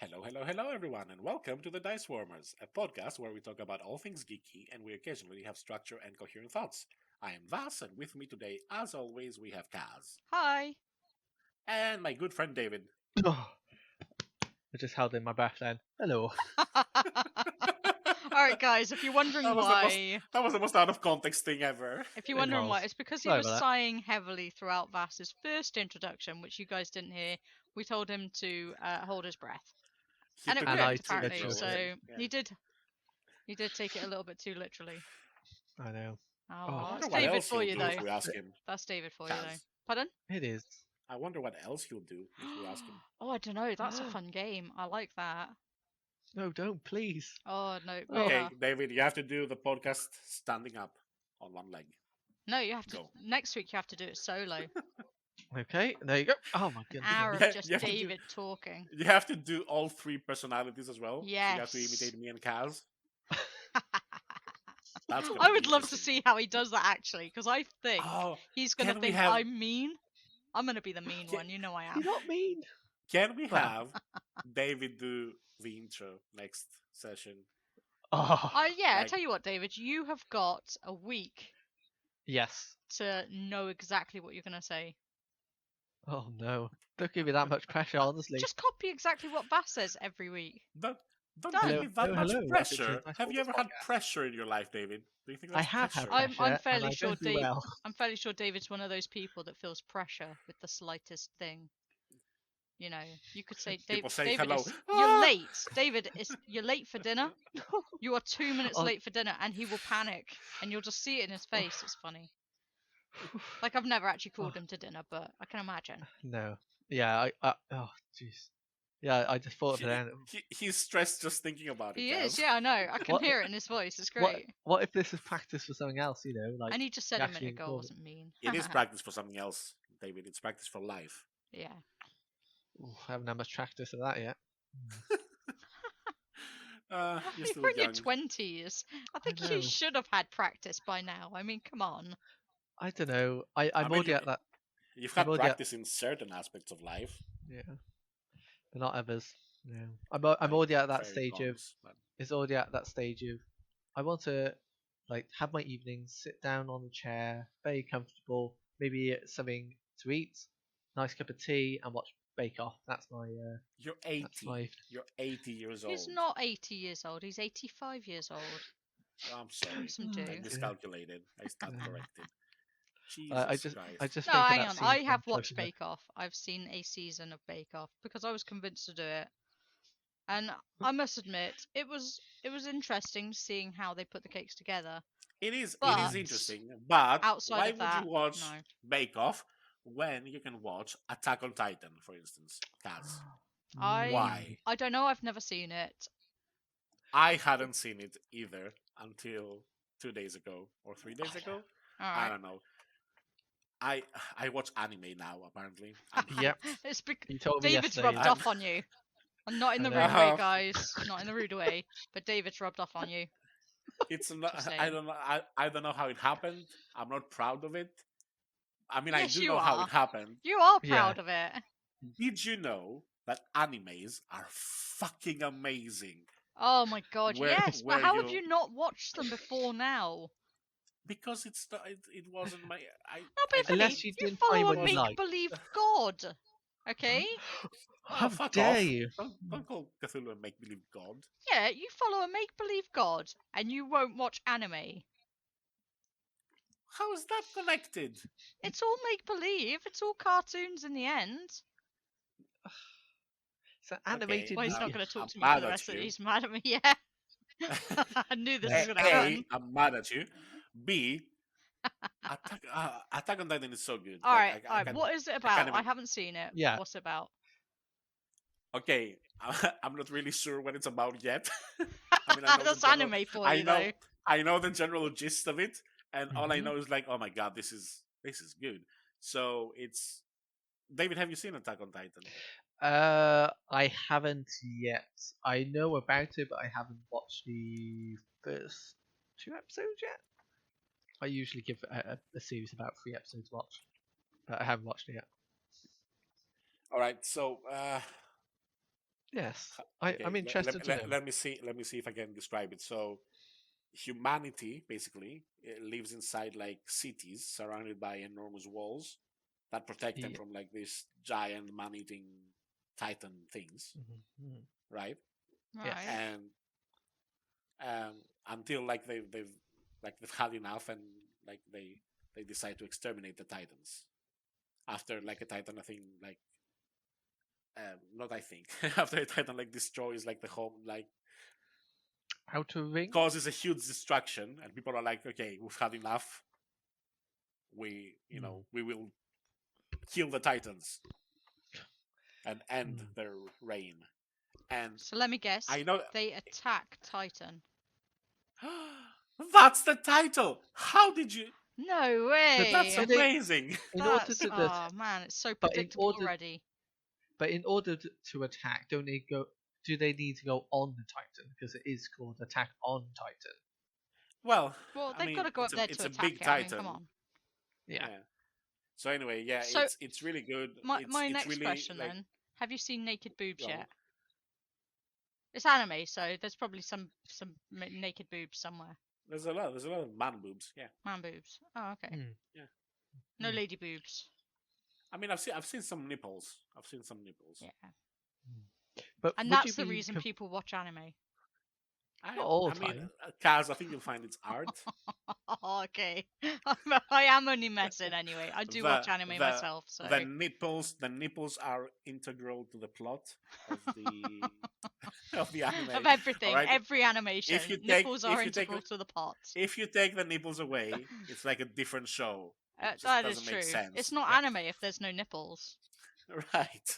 Hello, everyone, and welcome to the Dice Warmers, a podcast where we talk about all things geeky and we occasionally have structure and coherent thoughts. I am Vas, and with me today, as always, we have Kaz Hi. and my good friend David. Oh, I just held in my breath then. Hello. All right, guys. If you're wondering That was the most why, that was the most out of context thing ever. it's because he Sorry was about that. sighing heavily throughout Vass's first introduction, which you guys didn't hear. We told him to hold his breath, He and it took And it I worked took too it apparently. too So literally. Yeah. he did. He did take it a little bit too literally. I know. Oh, Oh, well, I that's wonder what David else for he'll you do if though. we ask him. That's David for you though. Kaz. Pardon? It is. I wonder what else he'll do if we ask him. Oh, I don't know. That's a fun game. I like that. No, don't, please. Oh no, Oh. Okay, David, you have to do the podcast standing up on one leg. no. You have to Go. next week. You have to do it solo. Okay, there you go. Oh my An goodness. hour Yeah, of just you have to do- David talking. You have to do all three personalities as well. So you have to Yes. imitate me and Kaz. That's gonna I be would love to interesting. see how he does that actually, because I think Oh, he's gonna can we think have? I'm mean. I'm gonna be the mean Can, one. You know I You're am. not mean. can we Well. have David do the intro next session? Oh, Yeah. I Like, tell you what, David, you have got a week yes. to know exactly what you're gonna say. Oh no. Don't give me that much pressure, honestly. Just copy exactly what Bass says every week. don't don't Done. give Hello, me that hello, much hello. pressure. Nice Have you ever podcast. had pressure in your life, David? Do you think I that's have had pressure? I'm pressure, fairly and I sure don't do well. I'm fairly sure David's one of those people that feels pressure with the slightest thing. You know, you could say, People saying David hello. is you're Ah! late. David is you're late for dinner. You are 2 minutes Oh. late for dinner, and he will panic, and you'll just see it in his face. It's funny. Like I've never actually called him to dinner, but I can imagine. No. Yeah, oh, jeez. Yeah, I just thought of that. He's stressed just thinking about it, He Kaz. is, yeah, I know. I can What- hear it in his voice. It's What great. What if this is practice for something else, like And he just said you a minute actually ago I involve it? wasn't mean. It is practice for something else, David. It's practice for life. Yeah. Ooh, I haven't had much practice of that yet. You're You're still in your young. 20s. I think know. you should have had practice by now. I mean, come on. I don't know. I'm I mean, already you- at that. You've I'm had already at- practice in certain aspects of life. Yeah, but not others. No, I'm Like already at that fairy stage of. bonds, but- It's already at that stage of. I want to, have my evenings, sit down on the chair, very comfortable, maybe something to eat, nice cup of tea, and watch Bake Off. That's my. You're 80. That's my. You're 80 years old. He's not 80 years old. He's 85 years old. Oh, I'm sorry. Some I do. miscalculated. I stand Yeah. corrected. I Jesus just. Christ. I just No, think of hang that on. scene I from have watched Tokyo. Bake Off. I've seen a season of Bake Off because I was convinced to do it. And I must admit, it was interesting seeing how they put the cakes together. It is But interesting, but outside why of would that, you watch no. Bake Off when you can watch Attack on Titan, for instance? Kaz. Why? I don't know. I've never seen it. I hadn't seen it either until 2 days ago or 3 days ago. All I right. don't know. I watch anime now apparently. Yep. It's You told me David's yesterday. rubbed off on you. And not in I the know. rude way, Uh, guys. Not in the rude way. But David's rubbed off on you. It's not. Just I saying. don't know. I don't know how it happened. I'm not proud of it. I mean, I Yes, do you know how are. it happened. You are Yeah. proud of it. Did you know that animes are fucking amazing? Oh my god, Where- yes. where But how have you- you not watched them before now? Because it's not, it wasn't my. No, but Unless you you didn't find follow a one you liked. make-believe god. Okay? How fuck dare off. you? Don't call Cthulhu a make believe god. Yeah, you follow a make-believe god, and you won't watch anime. How is that connected? It's all make-believe. It's all cartoons in the end. It's an animated. Well, he's not Yeah. going to talk I'm to me for mad the at rest of it. you. He's mad at me, yeah. I knew this was going to A, happen. I'm mad at you. B, Attack on Titan is so good. All Like, right, I all right. can't- What is it can't about? I even- haven't seen it. Yeah. What's it about? Okay, I'm not really sure what it's about yet. I mean, I know the That's general- anime for I you, know, though. I know the general gist of it, and all I Mhm. know is like, oh my god, this is good. So it's David. Have you seen Attack on Titan? I haven't yet. I know about it, but I haven't watched the first 2 episodes yet. I usually give a series about 3 episodes to watch, but I haven't watched it yet. All right, so Yes, I'm Okay, interested to know. let me see. Let me see if I can describe it. So, humanity basically lives inside like cities surrounded by enormous walls that protect them Yeah. from like these giant man-eating titan things, Mhm. right? Yes. Right. And until like they've had enough, and like they decide to exterminate the titans after like a titan, I think like not I think after a titan like destroys like the home, like Outer Ring. causes a huge destruction, and people are like, okay, we've had enough. We, you Mm. know, we will kill the titans and end Mm. their reign. And So let me guess. I know They attack Titan. that's the title. How did you? No But That's way. but they, amazing. in order That's to that, oh man, it's so but in predictable order, already. but in order to attack, don't they go? Do they need to go on the Titan because it is called Attack on Titan? Well, Well, I they've got mean, to go up there it's to a attack big it. I mean, come titan. on. Yeah. Yeah. So anyway, yeah, So it's really good. my It's next really question like then: have you seen Naked Boobs well, yet? It's anime, so there's probably some naked boobs somewhere. there's a lot of man boobs. Yeah, Man boobs. Oh, okay. Mm. yeah. No Mm. lady boobs. I mean, I've seen some nipples. I've seen some nipples. Yeah. But And would you that's the be reason people watch anime. not all I the mean, time? Kaz, I think you'll find it's art. Okay. I am only messing anyway. I do the watch anime the myself, so the nipples are integral to the plot of the of the of anime. All everything, right. every animation, If you take nipples are integral to the plot. if you take the nipples away, it's like a different show. It just That is doesn't make true. It's sense. not Yeah. anime if there's no nipples. Right.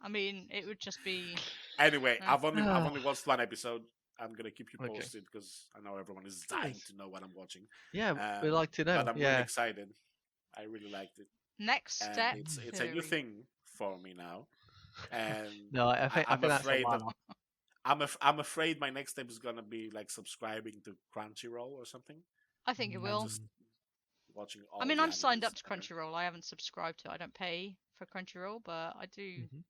I mean, it would just be. Anyway, eh. I've only watched one episode. I'm gonna keep you Okay. posted because I know everyone is dying Yes. to know what I'm watching. Yeah, we'd like to But know. I'm really Yeah. excited. I really liked it, Next and step, it's a new Hillary. thing for me now. And No, I I'm think that's a afraid that one-off. I'm afraid my next step is gonna be like subscribing to Crunchyroll or something I think it and will. just watching I all mean, the I'm signed animes up to there. Crunchyroll. I haven't subscribed to it. I don't pay for Crunchyroll, but I do Mhm.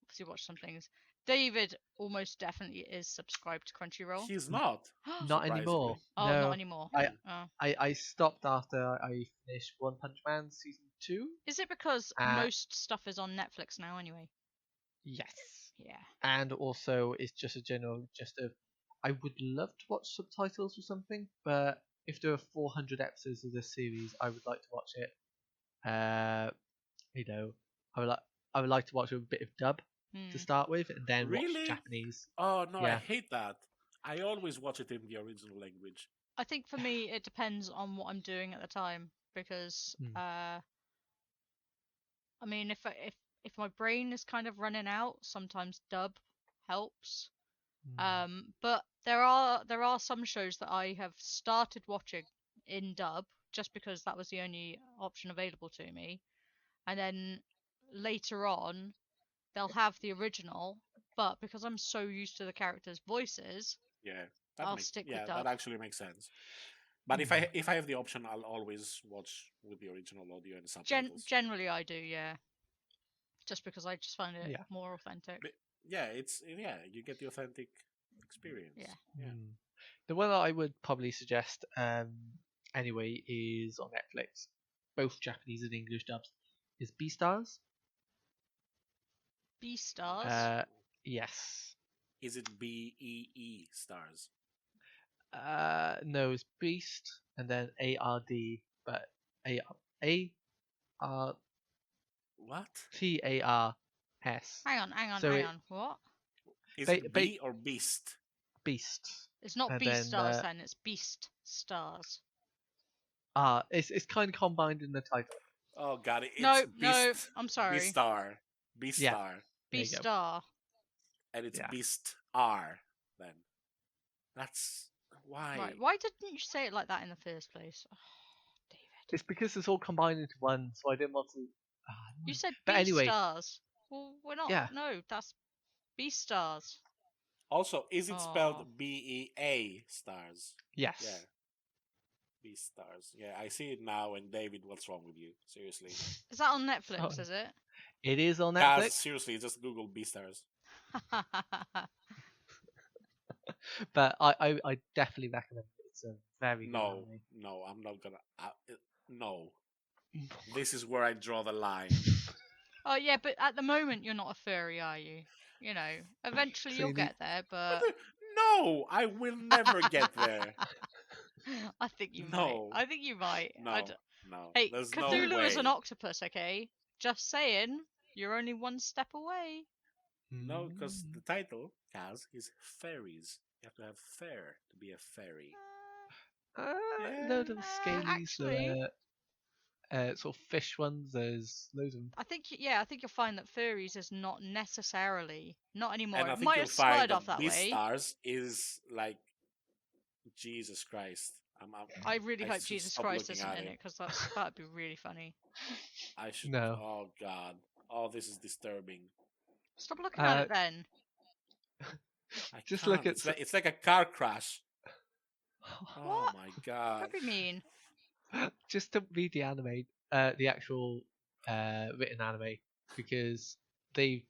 obviously watch some things. David almost definitely is subscribed to Crunchyroll. He's not, Not surprisingly. anymore. Oh, not No, anymore. I, Hmm. Oh. I stopped after I finished One Punch Man season 2. Is it because Uh, most stuff is on Netflix now anyway? yes, Yeah. and also it's just a general just of I would love to watch subtitles or something, but if there are 400 episodes of this series, I would like to watch it. Uh, you know, I would like I would like to watch a bit of dub to Hmm. start with, and then watch Really? Japanese. Oh no, I Yeah. hate that. I always watch it in the original language. I think for me it depends on what I'm doing at the time because Mm. I mean if my brain is kind of running out, sometimes dub helps. Mm. But there are some shows that I have started watching in dub just because that was the only option available to me, and then later on they'll have the original, but because I'm so used to the characters' voices, Yeah, I'll stick with that dub. actually makes sense. But Mm. if I have the option, I'll always watch with the original audio and subtitles. Generally, I do, yeah, just because I just find it Yeah. more authentic. But yeah, you get the authentic Yeah. experience. Yeah. Mm. The one that I would probably suggest, anyway, is on Netflix, both Japanese and English dubs, is Beastars. Beastars. Uh, yes. Is it BEE stars? No, it's Beast and then ARD, but A R What? TARS. So Hang it on. What? Is ba- it ba- B or Beast? Beast, It's not and then Beastars then. It's Beast Stars. it's kind of combined in the title. Oh, got it. It's No, no. I'm sorry. Beastar, Yeah, Beastar, there you go. Beastar. and it's Yeah, Beast R. Then that's Right. why. Why didn't you say it like that in the first place? Oh, David. it's because it's all combined into one, so I didn't want to. You No. said But anyway, Beastars. Well, we're not. yeah, No, that's Beastars. Also, is it Oh. spelled BEA stars? Yeah, yes. B stars. Yeah, I see it now. And David, what's wrong with you? Seriously, Is that on So Netflix, is it? it is on Kaz, Netflix. seriously, just Google B stars. But I definitely recommend it. It's a very good No, anime. no, I'm not gonna. No, this is where I draw the line. Oh yeah, but at the moment you're not a furry, are you? You know, eventually So you'll you need. get there, but No, I will never get there. I think you might. No, I think you might. no, no. Hey, There's no Cthulhu is an way. octopus, okay? Just saying, you're only one step away. No, because Mm. the title, Kaz, is fairies. You have to have fair to be a fairy. Yeah. Load of scalies. Actually, Sort of fish ones. There's loads of. I think you'll find that furries is not necessarily, not anymore. And I It think might you'll have find started that off that way. Beastars is like Jesus Christ. I really I hope should Jesus stop Christ looking isn't at in it. it because that'd be really funny. I should. No. Oh God. Oh, this is disturbing. Stop looking at Uh, it then. I just look can't. at. It's like a car crash. Oh What? my God. Don't be mean. Just to read the anime, the actual written anime, because they've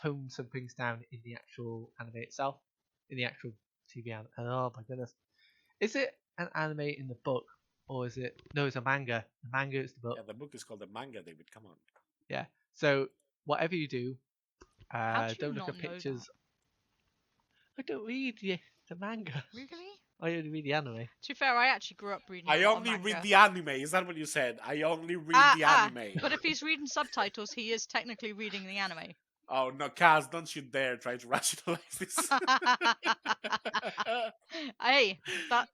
toned some things down in the actual anime itself, in the actual TV anime. And oh my goodness, is it an anime in the book or is it? No, it's a manga. The manga is the book. Yeah, the book is called the manga, David. Come on. Yeah. So whatever you do, How do you don't look not at know that? pictures. I don't read the manga. Really? I only read the anime. To be fair, I actually grew up reading a I lot of only read manga. the anime. Is that what you said? I only read the anime. But if he's reading subtitles, he is technically reading the anime. Oh no, Kaz, don't you dare try to rationalize this. Hey, that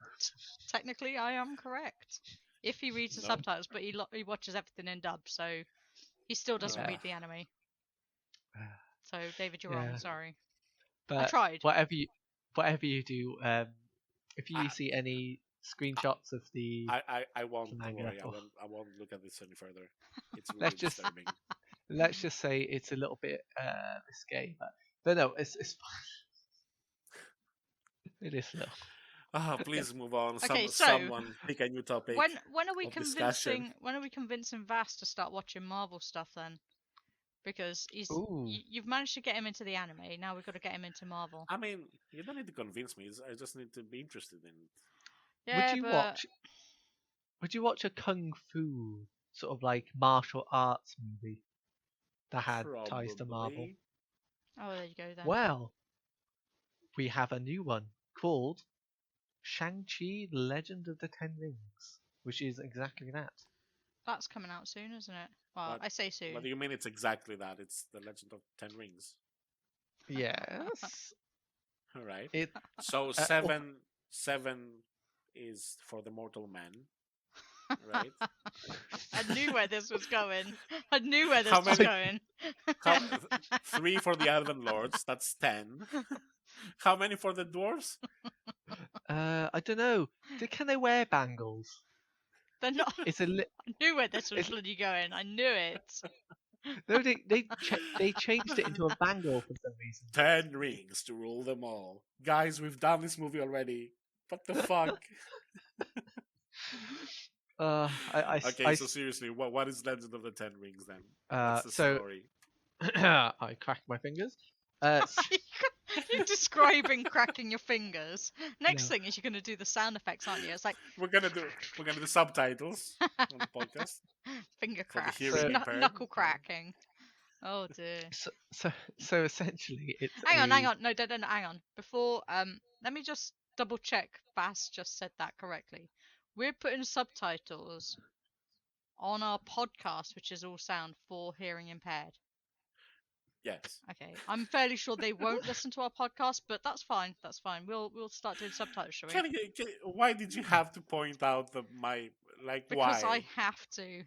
technically I am correct. If he reads the No. subtitles, but he watches everything in dub, so he still doesn't Yeah. read the anime. So David, you're wrong. Yeah. Sorry. I But tried. whatever you do, if you I, see any screenshots of I won't. the Don't manga, worry. oh, I won't look at this any further. It's let's really just disturbing. let's just say it's a little bit risque, but no, it's it is little. Ah, please move on. Okay, so Someone pick a new topic when are we of discussion. convincing Vass to start watching Marvel stuff then? Because Ooh, you've managed to get him into the anime. Now we've got to get him into Marvel. I mean, you don't need to convince me. I just need to be interested in it. would Yeah, you but watch would you watch a kung fu sort of like martial arts movie that had ties to Marvel? Probably. oh, there you go then. Well, we have a new one called Shang-Chi: The Legend of the Ten Rings, which is exactly that. That's coming out soon, isn't it? Well, What? I say What soon. do you mean? It's exactly that. It's the Legend of Ten Rings. Yes. All right. It So oh, seven is for the mortal man, right? I knew where this was going. I knew where How this was many? going. How three for the elven lords? That's 10. How many for the dwarves? I don't know. Can they wear bangles? They're not. It's a li- I knew where this was it's bloody going. I knew it. no. They changed it into a bangle for some reason. 10 rings to rule them all. Guys, we've done this movie already. What the fuck? Okay, I so seriously, what is Legend of the Ten Rings then? What's uh the so story? I cracked my fingers. You're describing cracking your fingers. Next No. thing is you're going to do the sound effects, aren't you? It's like We're gonna do subtitles on the podcast finger for the cracks, hearing So impaired. knuckle cracking. Oh dear. so essentially, it's Hang on. No, don't, hang on. Before, let me just double check. Bass just said that correctly. We're putting subtitles on our podcast, which is all sound for hearing impaired. Yes. Okay, I'm fairly sure they won't listen to our podcast, but that's fine. That's fine. We'll start doing subtitles, shall we? Why did you have to point out my Because I why? have to.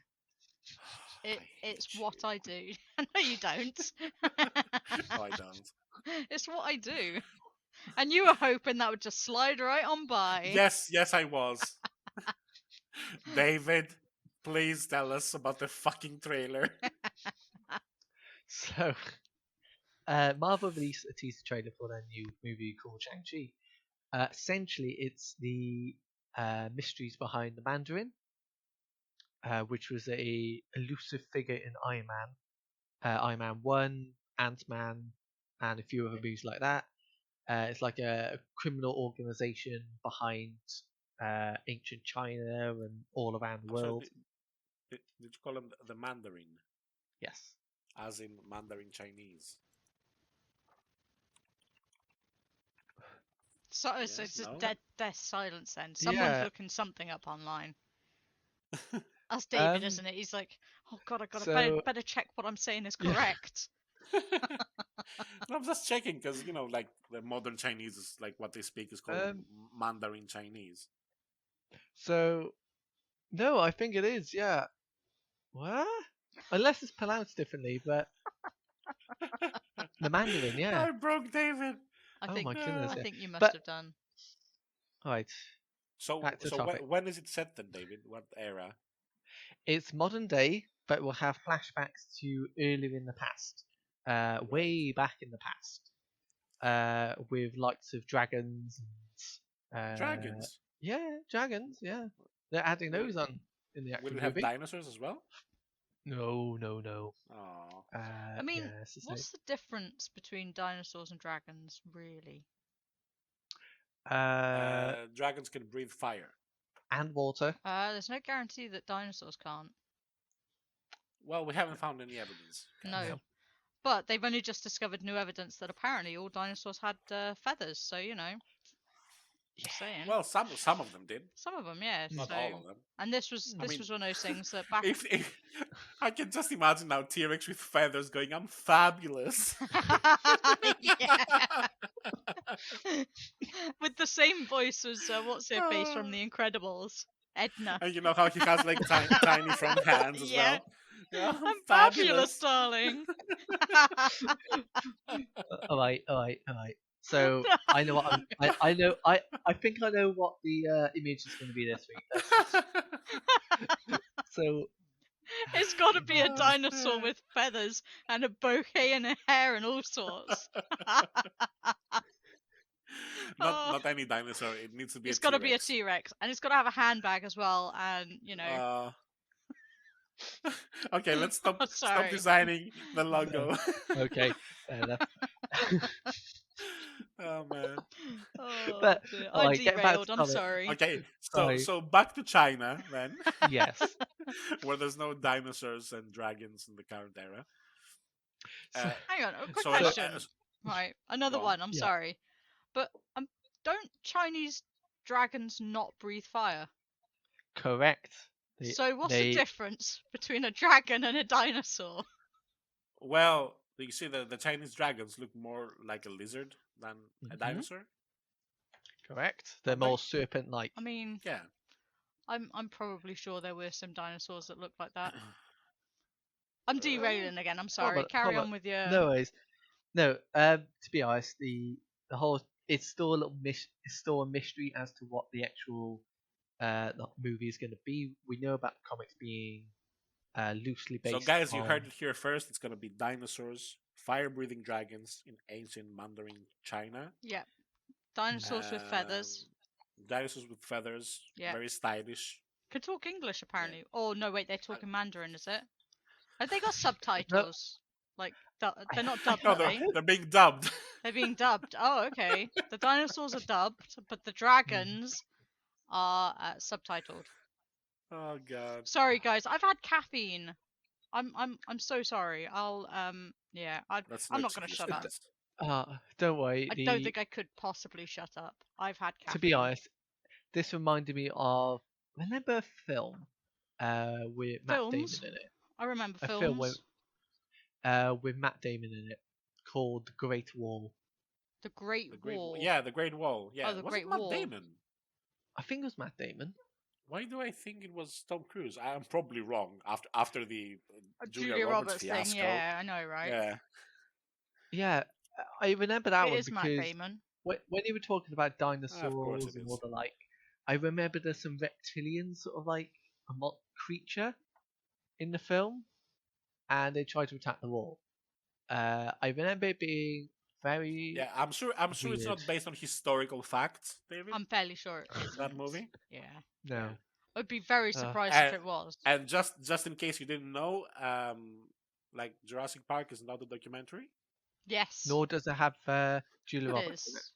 I It's hate what you. I do. No, you don't. No, I don't. It's what I do. And you were hoping that would just slide right on by. Yes, I was. David, please tell us about the fucking trailer. so Marvel released a teaser trailer for their new movie called Shang-Chi. Essentially, it's the mysteries behind the Mandarin, which was a elusive figure in Iron Man 1, Ant-Man, and a few other movies like that. It's like a criminal organization behind ancient China and all around the So world. did you call him the Mandarin, Yes. as in Mandarin Chinese? So it's, Yeah, it's a no. dead silence then. Someone's Yeah. looking something up online. That's David, Um. isn't it? He's like, oh god, I gotta So better check what I'm saying is yeah. correct. No, I'm just checking because like the modern Chinese is like what they speak is called Um. Mandarin Chinese. So no, I think it is. Yeah. What? Unless it's pronounced differently, but the Mandarin. Yeah. I broke David. I Oh think my goodness. I Yeah. think you must But have done. right. So Back to so topic. when is it set then, David? What era? It's modern day, but we'll have flashbacks to earlier in the past, Right. way back in the past, with lights of dragons and Dragons. yeah, dragons. Yeah, they're adding Will those on in the will actual it have movie. dinosaurs as well? No, no, no. Oh. I mean, Yeah, it's the same. what's the difference between dinosaurs and dragons, really? Dragons can breathe fire. And water. There's no guarantee that dinosaurs can't. Well, we haven't found any evidence, guys. No. No. But they've only just discovered new evidence that apparently all dinosaurs had feathers. So just saying. Well, some of them did, Some of them, yeah. not So, all of them. and this was I this mean, was one of those things that back. if I can just imagine now T-Rex with feathers going, "I'm fabulous." Yeah. With the same voice as what's her face from The Incredibles, Edna. And you know how he has like tiny front hands as Yeah. well. Yeah, I'm fabulous, fabulous. darling. All right, all right, all right. So I know what I know. I think I know what the image is going to be this week. So It's got to be a Oh, dinosaur shit. with feathers and a bouquet in her hair and all sorts. Oh, Not any dinosaur. It needs to be it's a got to be a T-Rex. T-Rex, and it's got to have a handbag as well, and Okay, let's stop sorry. designing the logo. okay, fair enough. Oh man. Oh, But dear. all I right, getting back derailed. to I'm comic. sorry. Okay, Sorry. so back to China then, Yes. where there's no dinosaurs and dragons in the current era. So, Hang on, a quick So question. Right, another go on. one. I'm Yeah. sorry, but don't Chinese dragons not breathe fire? correct. So what's the difference between a dragon and a dinosaur? Well, you see the Chinese dragons look more like a lizard than a Mhm. dinosaur. Correct. They're Don't they? more serpent-like. I mean, Yeah. I'm probably sure there were some dinosaurs that looked like that. I'm derailing again. I'm sorry. Hold on, Carry hold on with your. No worries. No. To be honest, the whole it's still a little it's still a mystery as to what the actual the movie is going to be. We know about the comics being loosely based. So, guys, you on... heard it here first. It's gonna be dinosaurs, fire-breathing dragons in ancient Mandarin China. Yeah, dinosaurs with feathers. Dinosaurs with feathers. Yeah. Very stylish. Can talk English apparently. Oh no, wait, they're talking Mandarin, is it? Have they got subtitles? Like they're not dubbed, No, are they? they're being dubbed. They're being dubbed. Oh, okay. The dinosaurs are dubbed, but the dragons are subtitled. Oh god. Sorry, guys. I've had caffeine. I'm so sorry. I'll yeah. That's I'm no not gonna excuse, shut up. guys. Don't worry. I don't think I could possibly shut up. I've had caffeine. To be honest, this reminded me of remember a film with Matt Damon Films? in it. I remember A films. film with Matt Damon in it called The Great Wall. The Great Wall. Yeah, the Great Wall. Yeah, Oh, the was Great it Matt Wall. Damon? I think it was Matt Damon. Why do I think it was Tom Cruise? I'm probably wrong after the Julia Roberts thing. fiasco. Yeah, I know, right? Yeah. Yeah, I remember that It one is Matt because Damon. when you were talking about Of course dinosaurs it and is. all the like, I remember there's some reptilian sort of like a creature in the film, and they tried to attack the wall. I remember it being very Yeah, I'm sure it's weird. not based on historical facts, David. I'm fairly sure it isn't. That movie? Yeah. no. I'd be very surprised if it was. And just in case you didn't know, like Jurassic Park is not a documentary. Yes. Nor does it have Julia It Roberts in it, is.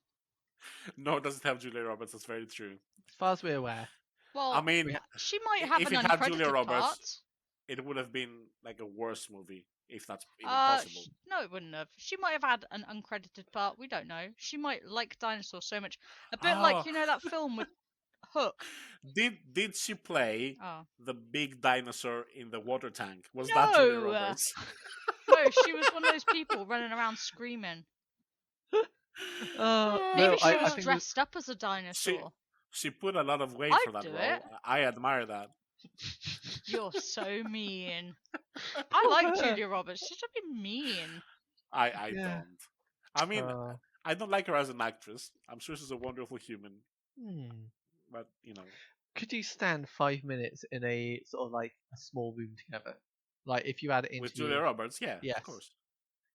No, it doesn't have Julia Roberts. That's very true. as far as we're aware. I Well, mean, We ha- she might have if an it had Julia uncredited Roberts, part. it would have been like a worse movie, if that's even possible. No, it wouldn't have. She might have had an uncredited part. We don't know. She might like dinosaurs so much. A bit like, Oh, you know, that film with Hook. did she play Oh. the big dinosaur in the water tank? Was that Julia No! Roberts? No, she was one of those people running around screaming. Maybe No, she I was think dressed up as a she dinosaur. she put a lot of weight I'd for that do role. it. I admire that. You're so mean. I like Julia Roberts. She's a bit mean. I Yeah. don't. I mean, Uh, I don't like her as an actress. I'm sure she's a wonderful human, hmm. but you know, Could you stand 5 minutes in a sort of like a small room together? Like if you had an with interview. Julia Roberts, yeah, Yes. of course.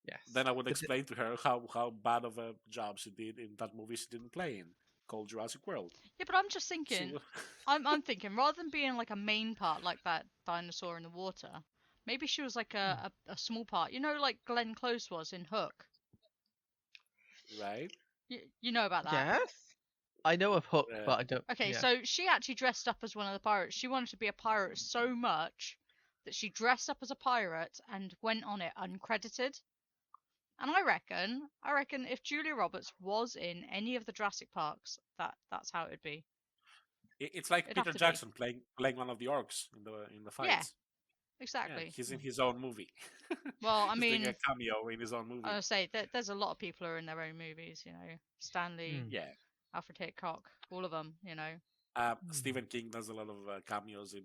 Yes. Then I would But explain to her how bad of a job she did in that movie she didn't play in, called Jurassic World. Yeah, but I'm just She thinking. wa- I'm thinking rather than being like a main part like that dinosaur in the water, maybe she was like a small part. You know, like Glenn Close was in Hook. right? You know about that. yes. I know of Hook, Uh, but I don't. Okay, Yeah. so she actually dressed up as one of the pirates. She wanted to be a pirate so much that she dressed up as a pirate and went on it uncredited. And I reckon if Julia Roberts was in any of the Jurassic Parks, that's how it would be. it's like It'd have Peter to be. Jackson playing one of the orcs in the Yeah, fights. Yeah, exactly. he's in his own movie. Well, I He's doing a mean, cameo in his own movie. I say there's a lot of people who are in their own movies. You know, Stanley, Hmm. Yeah. Alfred Hitchcock, all of them. You know, Stephen King does a lot of cameos in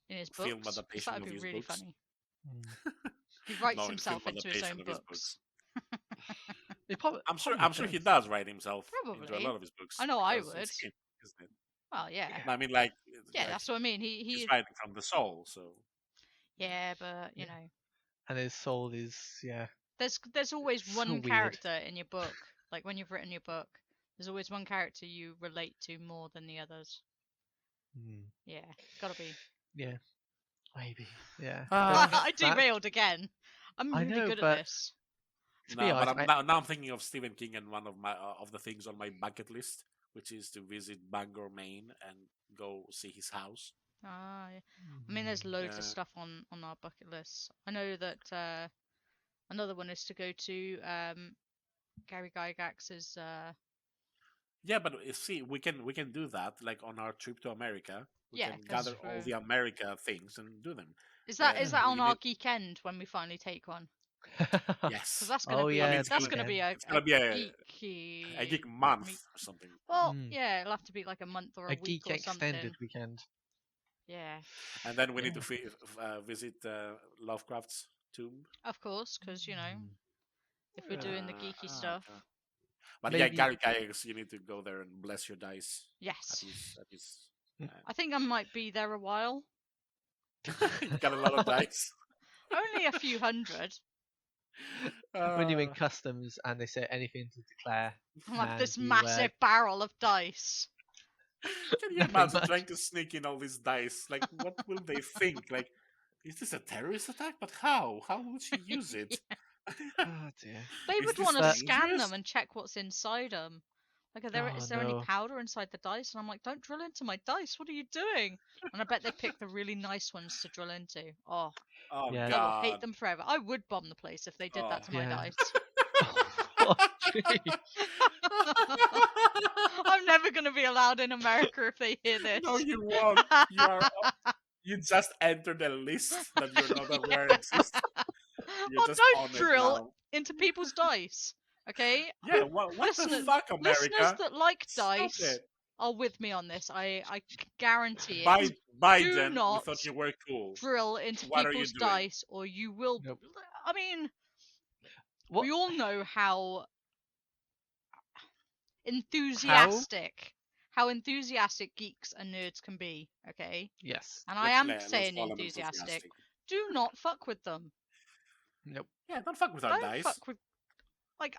his film books, because that adaptation would of be his really books. funny. Hmm. He writes No, in film himself into his adaptation own of his books. books. They probably. I'm sure. probably I'm sure he does. does write himself into a lot Probably. of his books I know I because would. it's him, isn't it? Well, yeah. Yeah. I mean, like, Yeah, that's what I mean. he's He writing from the soul. So yeah, but you Yeah. know, And his soul is there's always so one weird. character in your book. Like when you've written your book, there's always one character you relate to more than the others. Hmm. Yeah, gotta be. Yeah. Maybe. Yeah. I That- derailed again. I'm I really know, good at but this. to be no, but honest, now I'm thinking of Stephen King and one of my of the things on my bucket list, which is to visit Bangor, Maine, and go see his house. Yeah. I mean, there's loads of Yeah. stuff on our bucket list. I know that another one is to go to Gary Gygax's. Yeah, but see, we can do that like on our trip to America. We Yeah, can 'cause gather all for the America things and do them. is that on We our need geek end when we finally take one? Because yes. that's gonna Oh be yeah, it's that's gonna gonna be weekend. a, it's gonna be a geeky geek month meet. or something. Well, Mm. yeah, it'll have to be like a month or A a week geek or extended something. weekend. Yeah, And then we need Yeah. to visit Lovecraft's tomb. of course, because you know Mm. if we're doing the Uh, geeky uh, stuff, uh, but yeah, Maybe. Gary Gygax, you need to go there and bless your dice yes, at his. I think I might be there a while. You got a lot of dice. Only a few hundred. When you're in Uh, customs and they say anything to declare, I have and this you, massive barrel of dice. can you nothing imagine much. trying to sneak in all these dice? Like, what will they think? Like, is this a terrorist attack? But how? How will she use it? Oh dear. They Is would this want to scan dangerous? them and check what's inside them. Like, Oh is there any no. powder inside the dice? And I'm like, don't drill into my dice. What are you doing? And I bet they'd pick the really nice ones to drill into. Oh, Oh Yeah. I will hate God. them forever. I would bomb the place if they did Oh. that to my Yeah. dice. Oh, jeez. I'm never going to be allowed in America if they hear this. No, you won't. You just entered a list that you're not aware exists. You're Well, just don't on it drill now. into people's dice. Okay? Yeah, what the Listeners, fuck, listeners America? that like Stop dice it. are with me on this. I guarantee it. By Do Biden, we not thought you were cool. drill into What are you people's doing? dice, or you will. Nope. I mean, What? we all know how enthusiastic geeks and nerds can be. Okay, Yes. and I am Let's saying call them enthusiastic. Do not fuck with them. Nope. Yeah, don't fuck with our Don't dice. fuck with. Like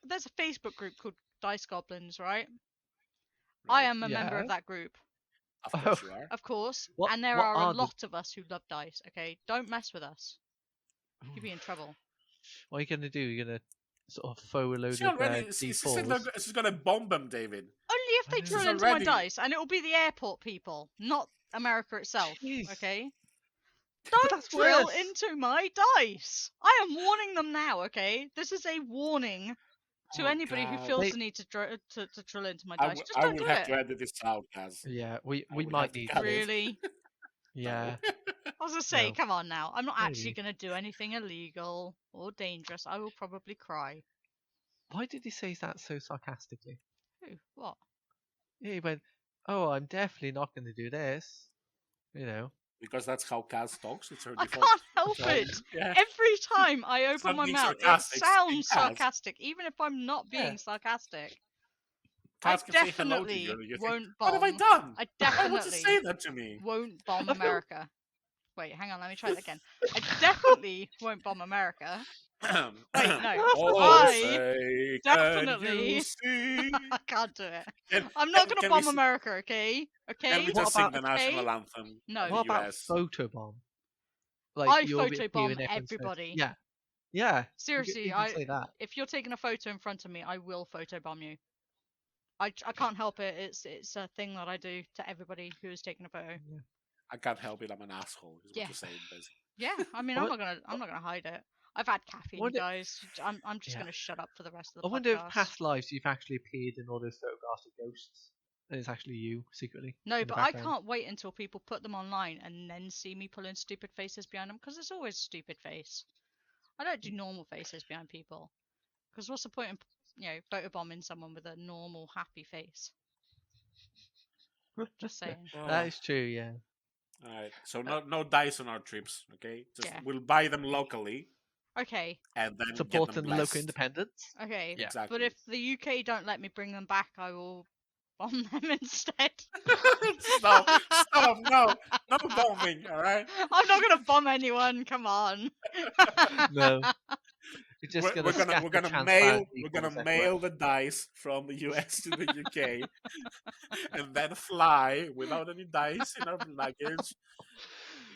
there's a Facebook group called Dice Goblins, right? I Right? am a member of Yes. that group, Of course you are. of course, What- and there what are a are the- lot of us who love dice. Okay, don't mess with us. You'll be in trouble. What are you gonna do? You're gonna sort of throw a load She of already. D4s. She's gonna bomb them, David. Only if I they know. drill She's into my already. dice, and it will be the airport people, not America itself. Jeez. Okay. But Don't that's drill worse. into my dice. I am warning them now. Okay. This is a warning to Oh, anybody who God. feels They- the need to drill into my dice. Just I don't will do have it. to edit this out, Kaz. Yeah, we I will might have to need cut to. it. Really? Yeah. I was gonna say, No. come on now. I'm not actually Maybe. gonna do anything illegal or dangerous. I will probably cry. Why did he say that so sarcastically? Who? What? Yeah, he went, "Oh, I'm definitely not going to do this." You know. Because that's how Kaz talks. It's her I default. can't help Right. it. Yeah. Every time I It's open not my being mouth, it sarcastic, it's being sounds Kaz. sarcastic, even if I'm not Yeah. being sarcastic. Kaz I can say hello to you. definitely And you think, won't what have I bomb. done? I Why would you definitely say that to me? won't bomb I feel- America. Wait, hang on, let me try that again. I definitely won't bomb America. Wait, no. Oh, I say, definitely- can you see? I can't do it. Can- I'm not can- gonna can we bomb s- America, okay? Okay? Can we What just sing about- the okay? national anthem No. of the What about US? photobomb? I you'll be photobomb appearing everyone's face. everybody. Yeah. Yeah. Seriously, you can say that. if you're taking a photo in front of me, I will photobomb you. I can't help it. It's a thing that I do to everybody who is taking a photo. I can't help it. I'm an asshole. Is what Yeah. you're saying, basically. Yeah, I mean, I I'm won- not gonna hide it. I've had caffeine, wonder- guys. I'm just Yeah. gonna shut up for the rest of I the wonder if podcast. past lives you've actually appeared in all those photographs of ghosts, and it's actually you secretly. No, in the but I background. can't wait until people put them online and then see me pulling stupid faces behind them, because it's always a stupid face. I don't do normal faces behind people, because what's the point in photobombing someone with a normal happy face? Just saying. That is true. Yeah. All right. So no dice on our trips, okay? Just Yeah. we'll buy them locally Okay, and then get Supporting them the local blessed. independence. okay. Yeah. Exactly. But if the UK don't let me bring them back, I will bomb them instead. stop! No bombing. All right. I'm not gonna bomb anyone. Come on. No. We're just We're gonna gonna scatter mail transparent the dice from the US to the UK, and then fly without any dice in our luggage.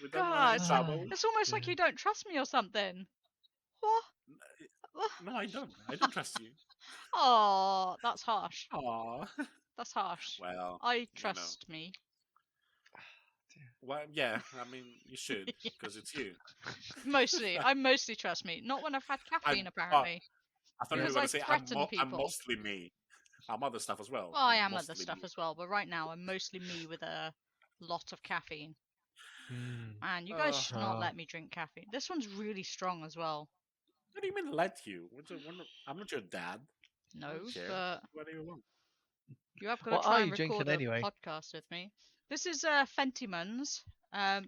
We don't want any God. trouble. It's almost like Yeah. you don't trust me or something. What? No, I don't. I don't trust you. Oh, that's harsh. Aw. That's harsh. Well, I trust me. well, yeah. I mean, you should because it's you. Mostly. I mostly trust me. Not when I've had caffeine, apparently. I thought you Because were I going to say threaten I'm people. mostly me. I'm other stuff as well. Well, I I'm am other mostly stuff me. as well, but right now I'm mostly me with a lot of caffeine. Mm. Man, you guys should not Uh. let me drink caffeine. This one's really strong as well. What do you mean let you? I'm not your dad. No, don't care. but What do you want? you have got What to try are and you drinking record a anyway? podcast with me. This is Fentiman's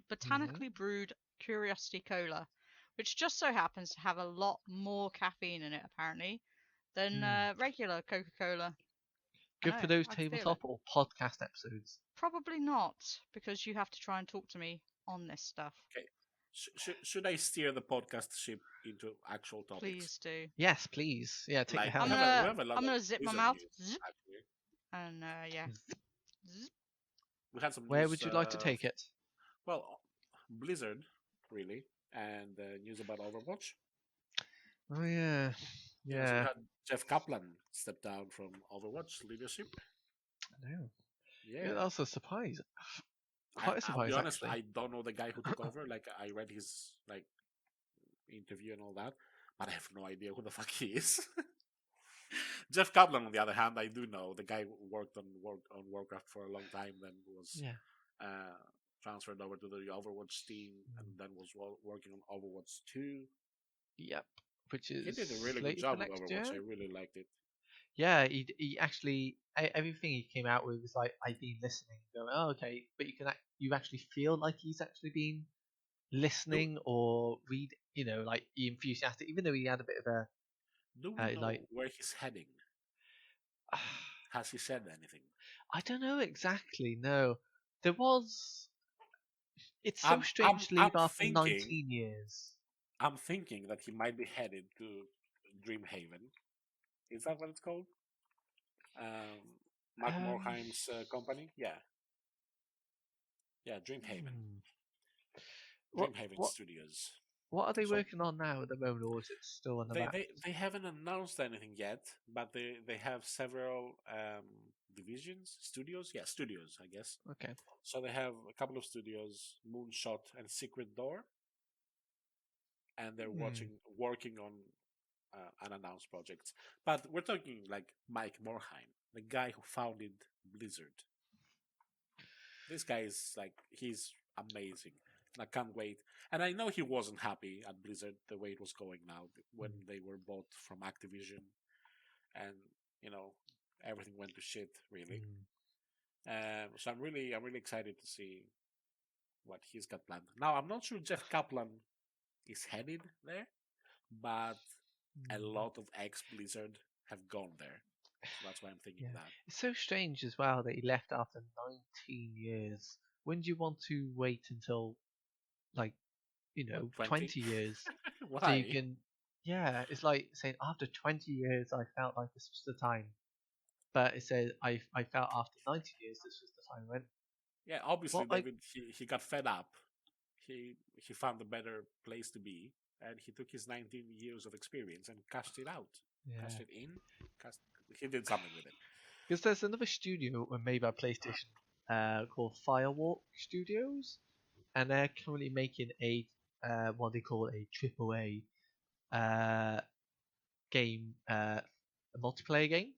botanically brewed Curiosity Cola, which just so happens to have a lot more caffeine in it, apparently, than regular Coca-Cola. Good for those I feel tabletop it. or podcast episodes. Probably not, because you have to try and talk to me on this stuff. Should I steer the podcast ship into actual topics? Please do. Yes, please. Yeah, take Like, the I'm helm. we gonna, have a lot I'm of gonna zip my news mouth, news, zip, actually. and yeah. Zip. We had some Where news, would you like to take it? Well, Blizzard, really, and news about Overwatch. Oh yeah, So we yeah. had Jeff Kaplan step down from Overwatch leadership. I know. Yeah. That was a surprise. Quite a I'll surprise, be honest, actually. I don't know the guy who took over. Like, I read his interview and all that, but I have no idea who the fuck he is. Jeff Kaplan, on the other hand, I do know. The guy worked on Warcraft for a long time, then was transferred over to the Overwatch team, and then was working on Overwatch 2. Yep. Which is He did a really good slated for job with next Overwatch. year. I really liked it. Yeah, he actually everything he came out with was like, I've been listening, going, oh okay, but you actually feel like he's actually been listening or read, like enthusiastic, even though he had a bit of a. Do we know like where he's heading? Has he said anything? I don't know exactly. No, there was. It's so I'm- strange to I'm leave after thinking- 19 years. I'm thinking that he might be headed to Dreamhaven. Is that what it's called? Mark Morheim's company? Yeah. Yeah, Dreamhaven. What- Dreamhaven what- Studios. What are they So working on now at the moment, or is it still on the they back? they, they haven't announced anything yet, but they have several divisions, studios. Yeah, studios, I guess. Okay. So they have a couple of studios, Moonshot and Secret Door, and they're Hmm. working on unannounced projects. But we're talking like Mike Morhaime, the guy who founded Blizzard. This guy is like he's amazing. I can't wait. And I know he wasn't happy at Blizzard the way it was going now when Hmm. they were bought from Activision, and you know everything went to shit really. Hmm. So I'm really excited to see what he's got planned. Now I'm not sure Jeff Kaplan is headed there, but a Hmm. lot of ex Blizzard have gone there. So that's why I'm thinking Yeah. that. It's so strange as well that he left after 19 years. Wouldn't you want to wait until, like, What, 20? 20 years so you Why? can. Yeah, it's like saying after 20 years I felt like this was the time. But it said I felt after 90 years this was the time. I went, Yeah, obviously, what? Like, David, he got fed up. He found a better place to be, and he took his 19 years of experience and cashed it out. yeah. Cashed it in? Cast, he did something with it. Because there's another studio made by PlayStation called Firewalk Studios, and they're currently making what they call a triple A game, a multiplayer game.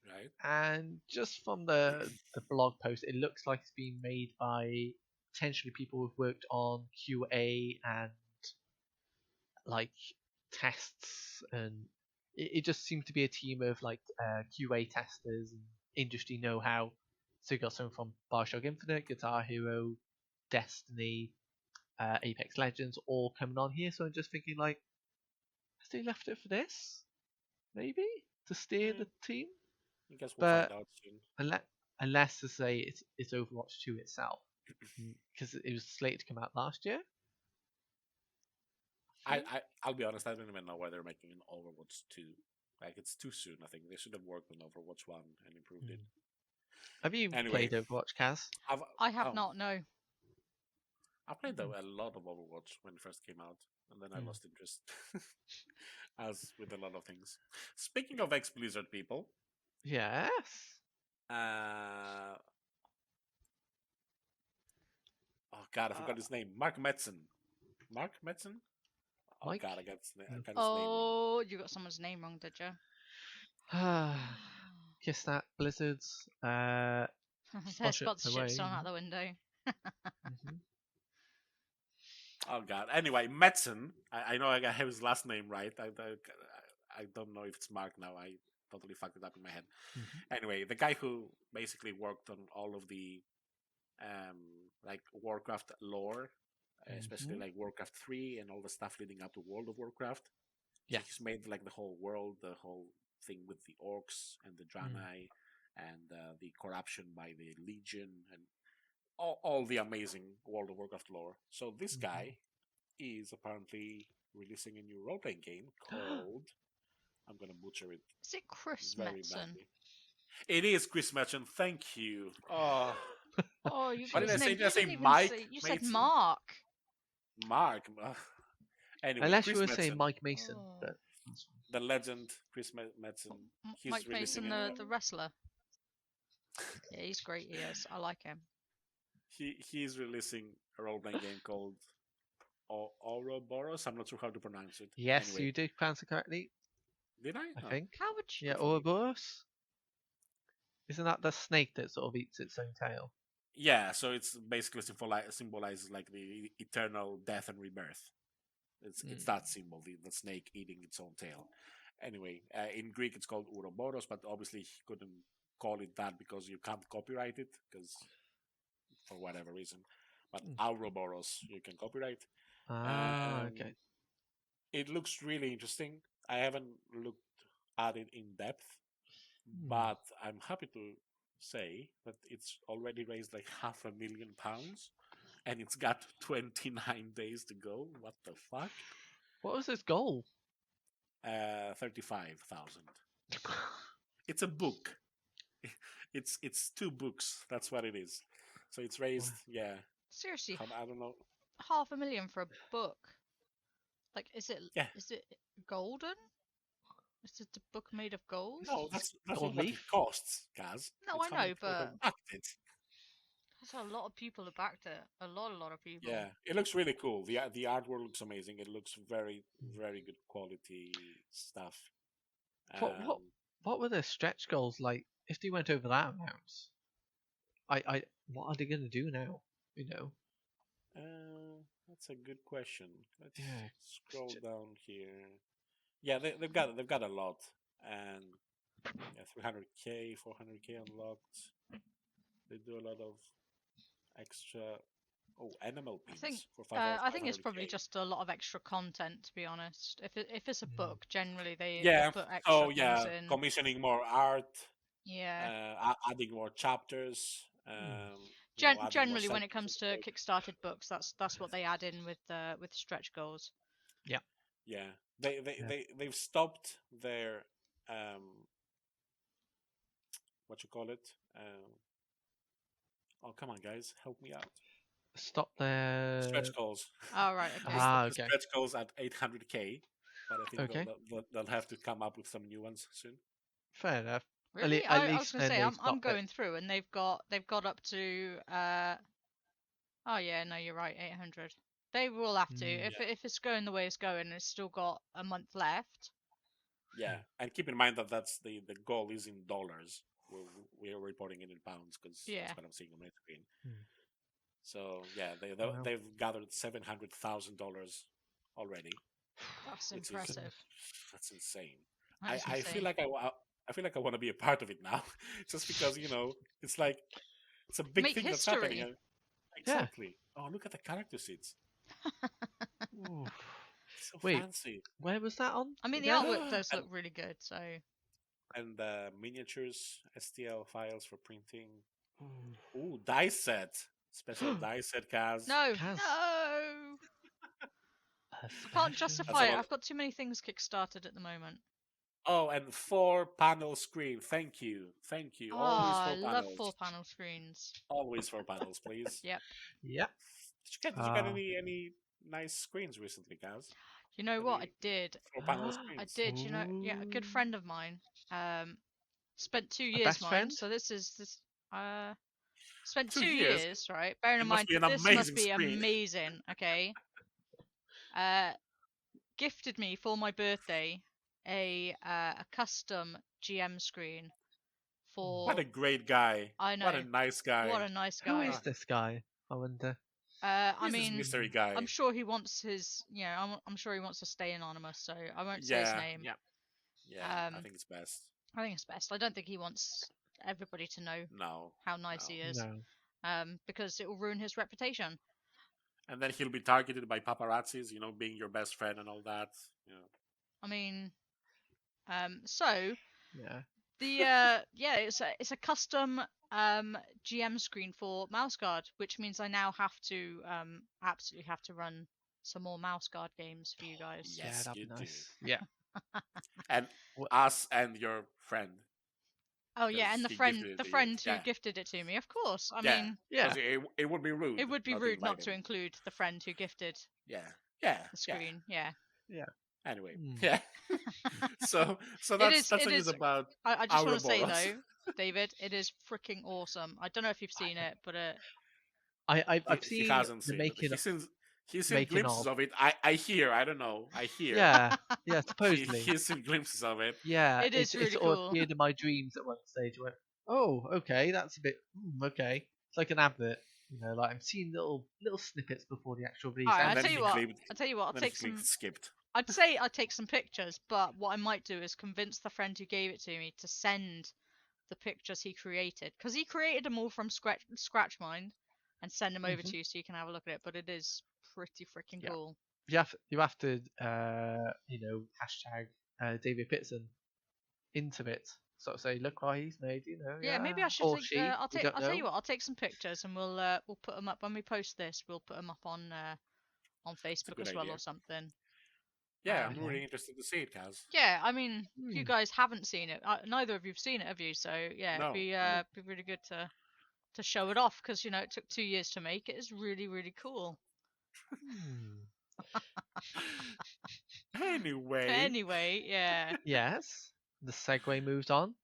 Right? And just from the blog post, it looks like it's being made by potentially people who've worked on QA and like tests, and it just seems to be a team of like QA testers and industry know-how. So you got someone from Bioshock Infinite, Guitar Hero, Destiny, Apex Legends, all coming on here. So I'm just thinking like, has they left it for this? Maybe to steer Mm, the team, I guess we'll find but out soon. unless unless to say it's Overwatch 2 itself, because it was slated to come out last year. I I, think. I I'll be honest. I don't even know why they're making an Overwatch 2. Like it's too soon. I think they should have worked on Overwatch 1 and improved it. Hmm. Have you Anyway, played Overwatch, Kaz? I've I have oh not, no. I played Hmm. a lot of Overwatch when it first came out, and then I Hmm. lost interest, as with a lot of things. Speaking of ex Blizzard people, Yes. uh, oh god, I Uh, forgot his name. Mark Metzen. Mark Metzen. Oh Mike. god, I Hmm. got his name wrong. Oh, you got someone's name wrong, did you? Kiss that, Blizzards. Their Squash it sponsorship's away. gone out the window. Mm-hmm. Oh god. Anyway, Metzen. I know I got his last name right. I don't know if it's Mark now. I totally fucked it up in my head. Mm-hmm. Anyway, the guy who basically worked on all of the like Warcraft lore, especially Mm-hmm. like Warcraft 3 and all the stuff leading up to World of Warcraft. So Yeah. he's made like the whole world, the whole thing with the orcs and the Mm. Draenei and the corruption by the Legion and all the amazing World of Warcraft lore. So this Mm-hmm. guy is apparently releasing a new role playing game called. I'm gonna butcher it Is it Chris very Metzen? badly. It is Chris Merchant. Thank you. Oh, Oh, you what got did his I say? name. Did I You say didn't even Mike say. You said Mason? Mark. Mark. Anyway, Unless you Chris were saying Metzen, Mike Mason, Oh, but that's the legend Chris Metzen, he's Mike releasing Mason, a the wrestler. Yeah, he's great. He is. I like him. he's releasing a role playing game called Ouroboros. I'm not sure how to pronounce it. yes, Anyway, you did pronounce it correctly. did I? I Oh, think. How would you? Yeah, good for me. Ouroboros. Isn't that the snake that sort of eats its own tail? Yeah, so it's basically symbolizes like the eternal death and rebirth. It's Mm. that symbol, the snake eating its own tail. Anyway, in Greek it's called Ouroboros, but obviously he couldn't call it that because you can't copyright it because for whatever reason. But Mm. Ouroboros you can copyright. Ah, Um, okay. it looks really interesting. I haven't looked at it in depth, Hmm. but I'm happy to say that it's already raised like £500,000 and it's got 29 days to go. What the fuck? What was his goal? 35,000. It's a book. It's two books. That's what it is. So it's Wow. raised. Yeah. Seriously, I don't know. 500,000 for a book. Like, is it Yeah. golden? Is it a book made of gold? No, that's Gold not what it leaf? costs, Gaz. No, It's I how many know, people but have backed it. that's a lot of people have backed it. A lot of people. Yeah, it looks really cool. The artwork looks amazing. It looks very very good quality stuff. What what Um, what were the stretch goals like? If they went over that amount, I what are they gonna do now? You know? that's a good question. Let's Yeah. scroll down here. Yeah, they've got a lot, and yeah, 300k, 400k unlocked. They do a lot of extra. Oh, animal pins for I think it's 500k. probably just a lot of extra content, to be honest. If it's a Mm. book, generally they Yeah. put extra So things yeah, in. commissioning more art, Yeah. adding more chapters. Mm. Adding more Generally, when it sections of comes the to book. kickstarted books, that's what they add in with stretch goals. Yeah. Yeah, Yeah. they've stopped their what you call it. Oh come on, guys, help me out. Stop there. Stretch goals. Oh right, They okay. stopped Ah, the okay. stretch goals at 800k, but I think Okay. they'll have to come up with some new ones soon. Fair enough. Really? At I was least gonna then say they I'm stop it. going through and they've got up to oh yeah, no, you're right, 800. They will have to Mm. if it's going the way it's going and it's still got a month left. Yeah, and keep in mind that that's the goal is in dollars. We're reporting it in pounds because Yeah. that's what I'm seeing on my screen. Mm. So yeah, Wow. they've gathered $700,000 already, That's which is impressive. Goodness. that's insane. That is I feel insane. like I feel like I want to be a part of it now, just because it's like it's a big Make thing that's happening. history. Yeah. Exactly. Oh, look at the character seats. Oof. So Wait, fancy. where was that on I mean, the again? artwork does and look really good, so miniatures, STL files for printing. Oof. Ooh, dice set. Special dice set, Kaz. no, Kaz, no. a I can't special. That's a justify it. lot. I've got too many things kickstarted at the moment. Oh, and 4 panel screen. Thank you. Thank you. Oh, Always I 4 love panels. 4 panel screens. Always 4 panels, please. Yep. Yeah. Did you get Uh, any nice screens recently, Kaz? You know what? I Any did. 4 panel I screens? did. You know, yeah, a good Ooh. friend of mine spent two A years best mine. friend? So this spent 2 two years. years, right? Bearing It in must mind be an that this must amazing be screen. amazing. Okay. Uh, Gifted me for my birthday a custom GM screen What for a great guy. I What a know nice what guy. a nice Who guy. is Ah, this guy? I wonder. I who is this mean, mystery Mm. I'm guy? sure he wants his, I'm sure he wants to stay anonymous, so I won't say his Yeah, name. yeah. I Um, think it's best. I think it's best. I don't think he wants everybody to know No, how nice no. he is, No. because it will ruin his reputation. And then he'll be targeted by paparazzis, being your best friend and all that. I mean, so Yeah. the yeah, it's a custom GM screen for mouse guard, which means I now have to absolutely have to run some more mouse guard games for you guys. Yeah, Yes, that'd you be do. nice. Yeah. And What? us and your friend, Oh yeah, because and he gifted it the to you. friend who Yeah, gifted it to me, of course. I yeah. mean, Because Yeah. it would be rude it would be not to rude invite not him. to include the friend who gifted Yeah, yeah, the yeah. screen. Yeah. Yeah. Anyway, Mm. yeah. So It that's is. that's It the news is. about I just want to say Ouroboros. though, David, it is freaking awesome. I don't know if you've seen it, but I've He seen hasn't the seen it. He's seen making glimpses of. of it. I hear. I don't know. I hear. Yeah. Yeah. Supposedly. He's seen glimpses of it. Yeah. it is It really sort of cool. appeared in my dreams at one stage. I went, oh, okay, that's a bit. Okay. It's like an advert. Like I'm seeing little snippets before the actual release. All right, And I'll then tell you he what. clicked. I'll tell you what. I'll Then he take clicked some. skipped. I'd say I'd take some pictures, but what I might do is convince the friend who gave it to me to send the pictures he created, because he created them all from scratch mind, and send them over Hmm. to you so you can have a look at it. But it is pretty freaking Yeah. cool. You have to hashtag David Pitson into it. Sort of say, look what he's made. Yeah, Yeah. maybe I should Or take. she. We don't I'll tell know. you what. I'll take some pictures and we'll put them up when we post this. We'll put them up on It's a Facebook good as well idea. or something. Yeah, I'm Okay. really interested to see it, Kaz. Yeah, I mean, if you Hmm. guys haven't seen it, neither of you've seen it, have you? So yeah, it'd No, no. be really good to show it off because it took 2 years to make. It is really really cool. Hmm. Anyway, Anyway, yeah. Yes. The segue moves on.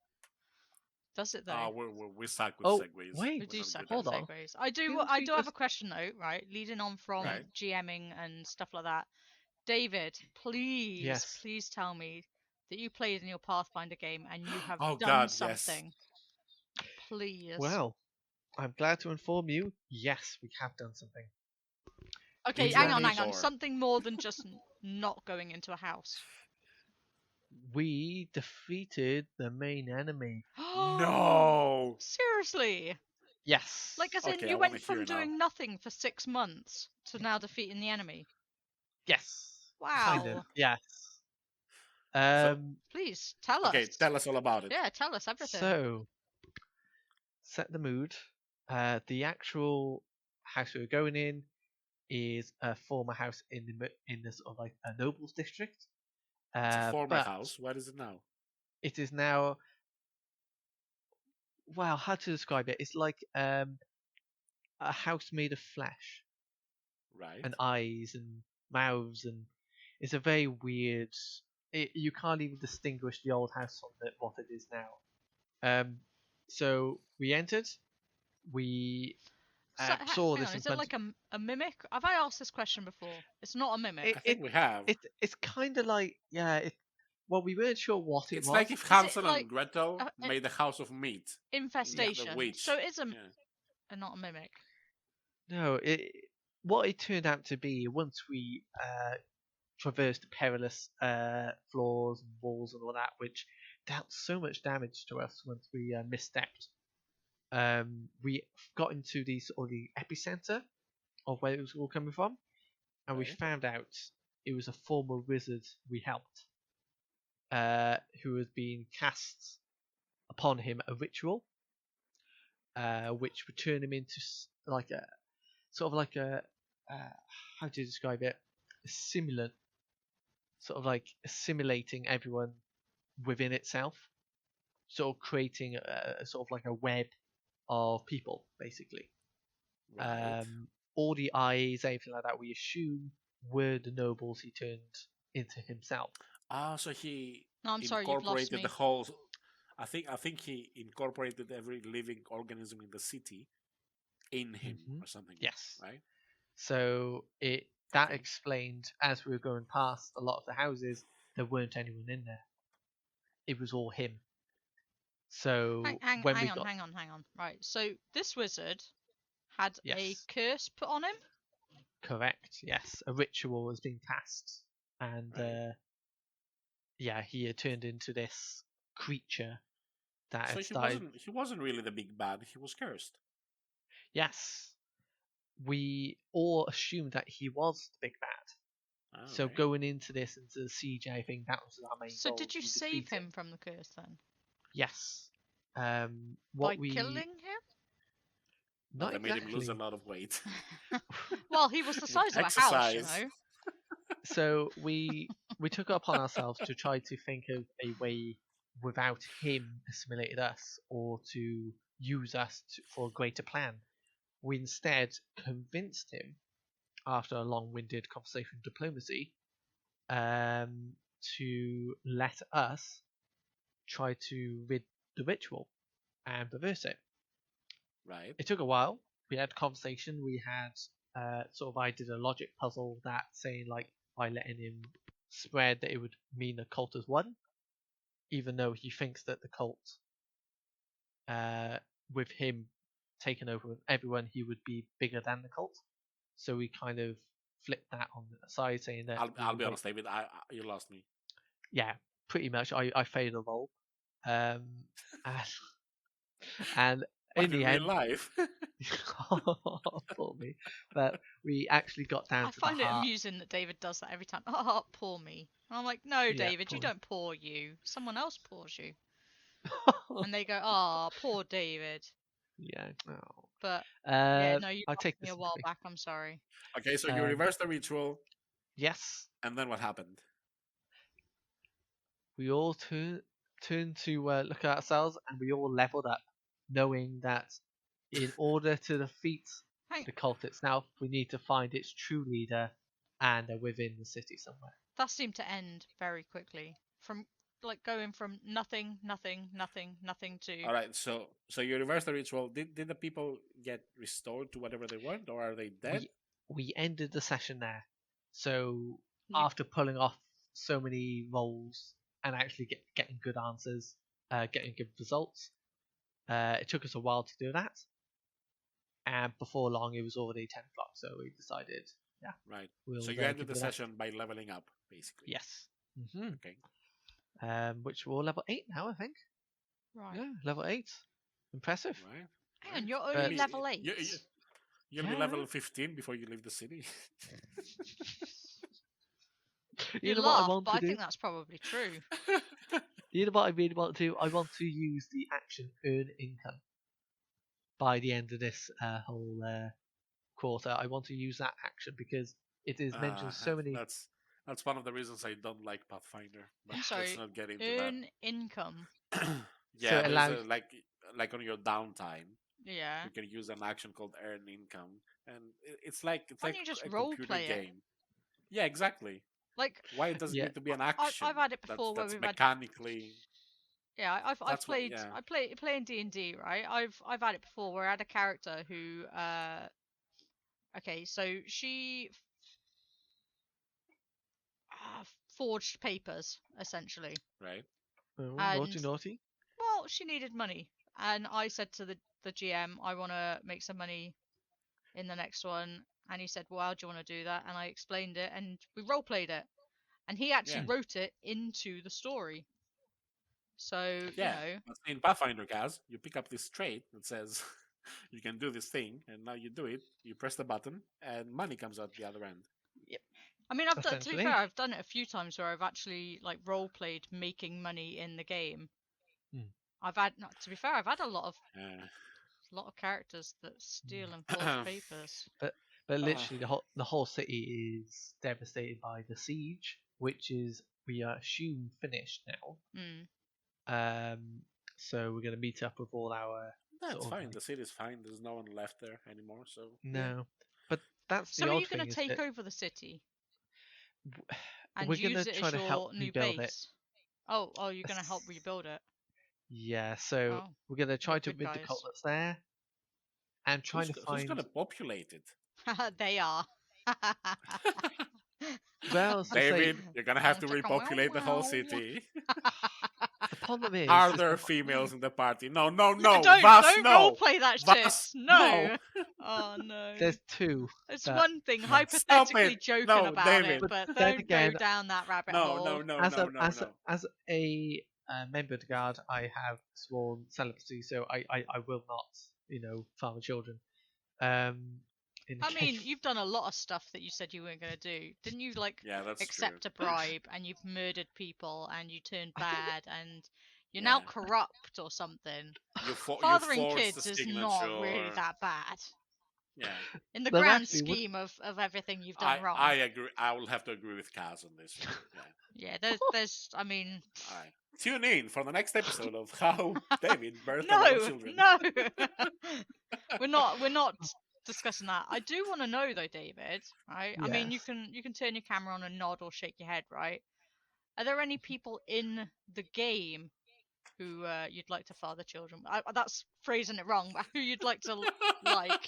Does it though? we suck with Oh, segues. wait. We We're do not suck good at Hold at it. on. segues. I do. Didn't I we do have a just- question though, right? Leading on from Right. GMing and stuff like that. David, please, Yes. please tell me that you played in your Pathfinder game and you have Oh done God, yes. something. Please. Well, I'm glad to inform you. Yes, we have done something. Okay, we hang on, managed- hang on. Something more than just not going into a house. We defeated the main enemy. No. Seriously? Yes. Like, as in, Okay, I you wanna went hear from it now. doing nothing for 6 months to now defeating the enemy. Yes. Kind of. Wow. Yes. So, Please tell okay, us. tell us all about it. Yeah, tell us everything. So, set the mood. The actual house we were going in is a former house in the sort of like a nobles district. It's a former But house. What is it now? it is now. Well, how to describe it? It's like a house made of flesh Right. and eyes and mouths, and it's a very weird. You can't even distinguish the old house from what it is now. So we entered. We So, saw hang this on, in is it front. like a mimic? Have I asked this question before? It's not a mimic. It, I think we have. it's kind of like well, we weren't sure what it It's was. like if Is it Hansel like and Gretel a made a house of meat. infestation? The witch. So it is Yeah. not a mimic. No, what it turned out to be once we traversed perilous floors and walls and all that, which dealt so much damage to us once we misstepped. We got into the epicenter of where it was all coming from, and we Right. found out it was a former wizard we helped, who had been cast upon him a ritual, which would turn him into like a sort of like a how do you describe it? A simulant, sort of like assimilating everyone within itself, sort of creating a sort of like a web of people, basically. Right. All the eyes, everything like that, we assume were the nobles he turned into himself. So he No, I'm sorry, you've lost incorporated me. the whole. I think he incorporated every living organism in the city in him or something. Yes. Right. So that Okay. explained, as we were going past a lot of the houses, there weren't anyone in there. It was all him. So Hang when we on, got hang on. Right. So this wizard had a yes, curse put on him. correct, yes, a ritual was being cast, and Right. yeah, he had turned into this creature that So had started. he wasn't really the big bad. He was cursed. Yes, we all assumed that he was the big bad. All So right. going into the siege, I think that was our main So goal. did you to save defeat him from the curse then? Yes. By What we killing him? No, not they made him lose a exactly. lot of weight Well, he was the with size of a house, you exercise. know. So we took it upon ourselves to try to think of a way without him assimilating us or to use us for a greater plan. We instead convinced him, after a long-winded conversation diplomacy, to let us try to rid the ritual and reverse it. Right. It took a while. We had conversation. We had I did a logic puzzle that saying like by letting him spread that it would mean the cult has won, even though he thinks that the cult, with him taking over everyone, he would be bigger than the cult. So we kind of flipped that on the side, saying that I'll be honest, David. You lost me. yeah, pretty much. I failed a roll, and, and But in the in real end, life, poor me. But we actually got down I to the find it heart. amusing that David does that every time. Oh, poor me. And I'm like, no, Yeah, David, you poor me. don't pour you. Someone else pours you. And they go, oh, poor David. Yeah. Oh. But yeah, no, you I'll lost take me this a into while me. back. I'm sorry. okay. So you reversed the ritual, Yes, and then what happened? we all turned to look at ourselves, and we all leveled up, knowing that in order to defeat Hang, the cult itself, we need to find its true leader, and they're within the city somewhere. That seemed to end very quickly. From like going from nothing to All right, so you reverse the ritual. Did the people get restored to whatever they want, or are they dead? We ended the session there. So You- after pulling off so many rolls and actually getting good answers, getting good results, it took us a while to do that. And before long, it was already 10 o'clock, so we decided, yeah, Right. we'll So you ended give the it that. session by leveling up, basically. Yes. Okay. Which we're level 8 now, I think. right. Yeah, level 8. Impressive. Right. Hang Right. on, you're You only mean- level 8. You'll be Yeah. level 15 before you leave the city. You know what I laugh, want but to I do? think that's probably true. You know what I really want to do? I want to use the action earn income by the end of this whole quarter. I want to use that action because it is mentioned so many. That's one of the reasons I don't like Pathfinder. But I'm let's sorry. not get into Earn income. that. So Yeah, it there's allows. like on your downtime, Yeah. you can use an action called earn income, and it's Why like don't you just a role computer play it? game. Yeah, exactly. Like Why does it Yeah. need to be an action? I've had it before where That's we've had mechanically. I've That's what. played Yeah. I play in D&D, right? I've had it before where I had a character who okay, so she forged papers essentially. Right. Oh, naughty, And naughty. well, she needed money. And I said to the GM, I want to make some money in the next one. And he said, well, how do you want to do that? And I explained it and we role played it. And he actually Yeah. wrote it into the story. So, you Yeah. know. But in Pathfinder, Kaz, you pick up this trait that says you can do this thing, and now you do it. You press the button, and money comes out the other end. I mean, I've done, to be Essentially. fair, I've done it a few times where I've actually like role played making money in the game. Hmm. I've had, no, to be fair, I've had a lot Uh, of characters that steal and forge papers. But literally the whole city is devastated by the siege, which is we assume finished now. Mm. So we're gonna meet up with all our. That's sort of fine. like- The city's fine. There's no one left there anymore. So No, but that's So the are odd you going thing to is take that over the city and we're gonna use it try as to help your new rebuild it. base? Oh, you're going to help rebuild it. Yeah, so Oh, we're gonna try you're to good rid the guys. cult that's there, and trying to who's find. gonna populate it? They are. Well, so say David, you're gonna have to repopulate the whole city. the problem is. Are is there that- females in the party? No. Don't Vas, no. roleplay that Vas, shit. no. No. Oh no. There's two. It's that- one thing no. hypothetically it. joking No, about David. it, But but then don't again, go down that rabbit No, hole. As a member of the guard, I have sworn celibacy, so I will not, farm children. In I mean, case- you've done a lot of stuff that you said you weren't going to do. Didn't you, like, Yeah, that's accept true. a bribe and you've murdered people and you turned I didn't- bad and you're now Yeah. corrupt or something? You Fathering forged the kids is signature. not really that bad. Yeah, In the Well, grand actually, what- scheme of everything you've done wrong. I agree. I will have to agree with Kaz on this one. Yeah. Yeah, there's, I mean... All right. Tune in for the next episode of how David birthed a No, lot of children. no! we're not discussing that. I do want to know though, David, right? I mean, you Yes. can turn your camera on and nod or shake your head, right? Are there any people in the game who you'd like to father children? That's phrasing it wrong, but who you'd like to like?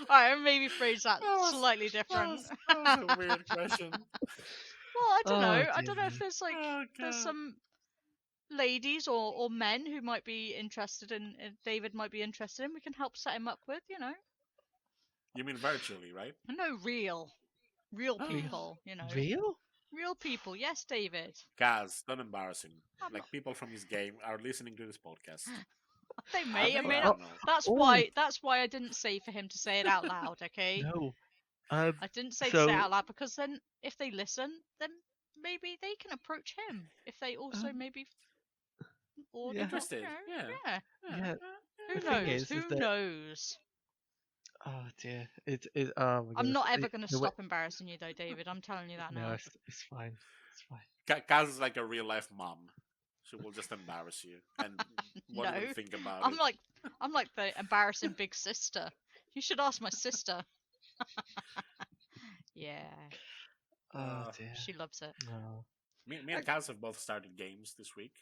Alright, maybe phrase that slightly different. That was a weird question. Well, I don't know. I don't know if dear. there's like Oh, there's God. some ladies or men who might be interested in David might be interested in. We can help set him up with, you know. You mean virtually, right? No, real people, you know. Real? People. Yes, David. Kaz, don't embarrass him. I'm Like people from his game are listening to this podcast. They may. I Are they? mean, I don't know. that's Oh. why I didn't say for him to say it out loud. Okay. No. I didn't say to say it out loud because then if they listen, then maybe they can approach him if they also maybe order. yeah. Interested? Yeah. Yeah. Who The thing knows? is Who that- knows? Oh dear. Oh my I'm goodness. not ever going to The way- stop embarrassing you though, David. I'm telling you that No, now. it's fine. It's fine. Kaz is like a real life mom. She will just embarrass you and won't No. even think about I'm it. like the embarrassing big sister. You should ask my sister. Yeah, Oh Uh, dear. she loves it. Oh. me and Kaz have both started games this week.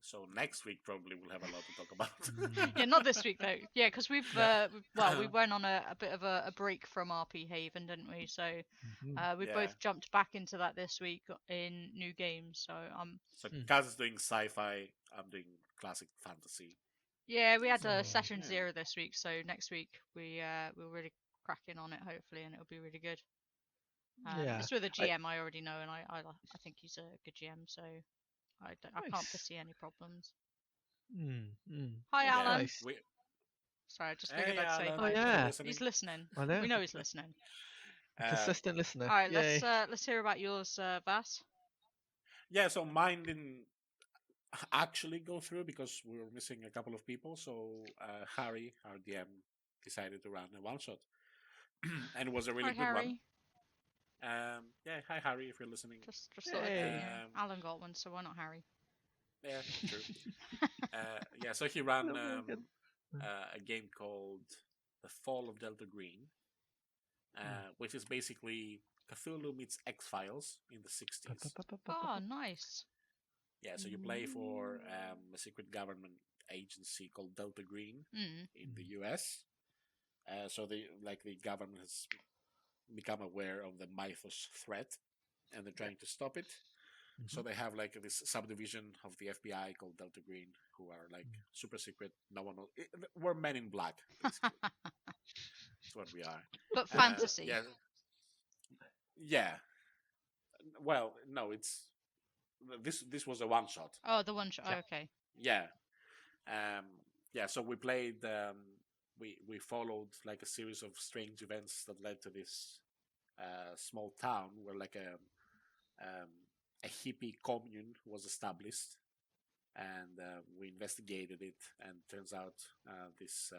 So next week probably we'll have a lot to talk about. Yeah, not this week though. Yeah, because we Yeah. went on a bit of a break from RP Haven, didn't we? So Mhm. we Yeah. both jumped back into that this week in new games. So So Hmm. Kaz is doing sci-fi. I'm doing classic fantasy. yeah, we had a Oh. session Yeah. 0 this week. So next week we'll really crack in on it hopefully, and it'll be really good. Yeah. It's with a I- GM I already know, and I think he's a good GM, so I can't Nice. foresee any problems. Mm. Hi, Yeah. Alan. Nice. We, Sorry, I just figured hey I'd say Alan, Oh hi. if you're yeah. listening. He's listening. I know. We know he's listening. A Uh, consistent listener. All right, Yay. let's hear about yours, Vass. yeah. So mine didn't actually go through because we were missing a couple of people. So Harry, our DM, decided to run a one shot, and it was a really Hi, good one. Harry. Yeah, hi Harry, if you're listening. Just thought I'd, Hey. Alan got one, so why not Harry? Yeah, true. Yeah, so he ran Oh, Morgan. a game called The Fall of Delta Green, which is basically Cthulhu meets X Files in the 60s. Oh, nice. Yeah, so you play for a secret government agency called Delta Green in the US. So the government has become aware of the Mythos threat, and they're trying to stop it. So they have like this subdivision of the FBI called Delta Green, who are like super secret. No one knows. We're Men in Black, basically. That's what we are. But fantasy. Yeah, yeah. Well, no, it's this was a one shot. Oh, the one shot. Yeah. Oh, okay. Yeah, um, yeah. So we played. We followed like a series of strange events that led to this small town where like a hippie commune was established, and we investigated it. And turns out this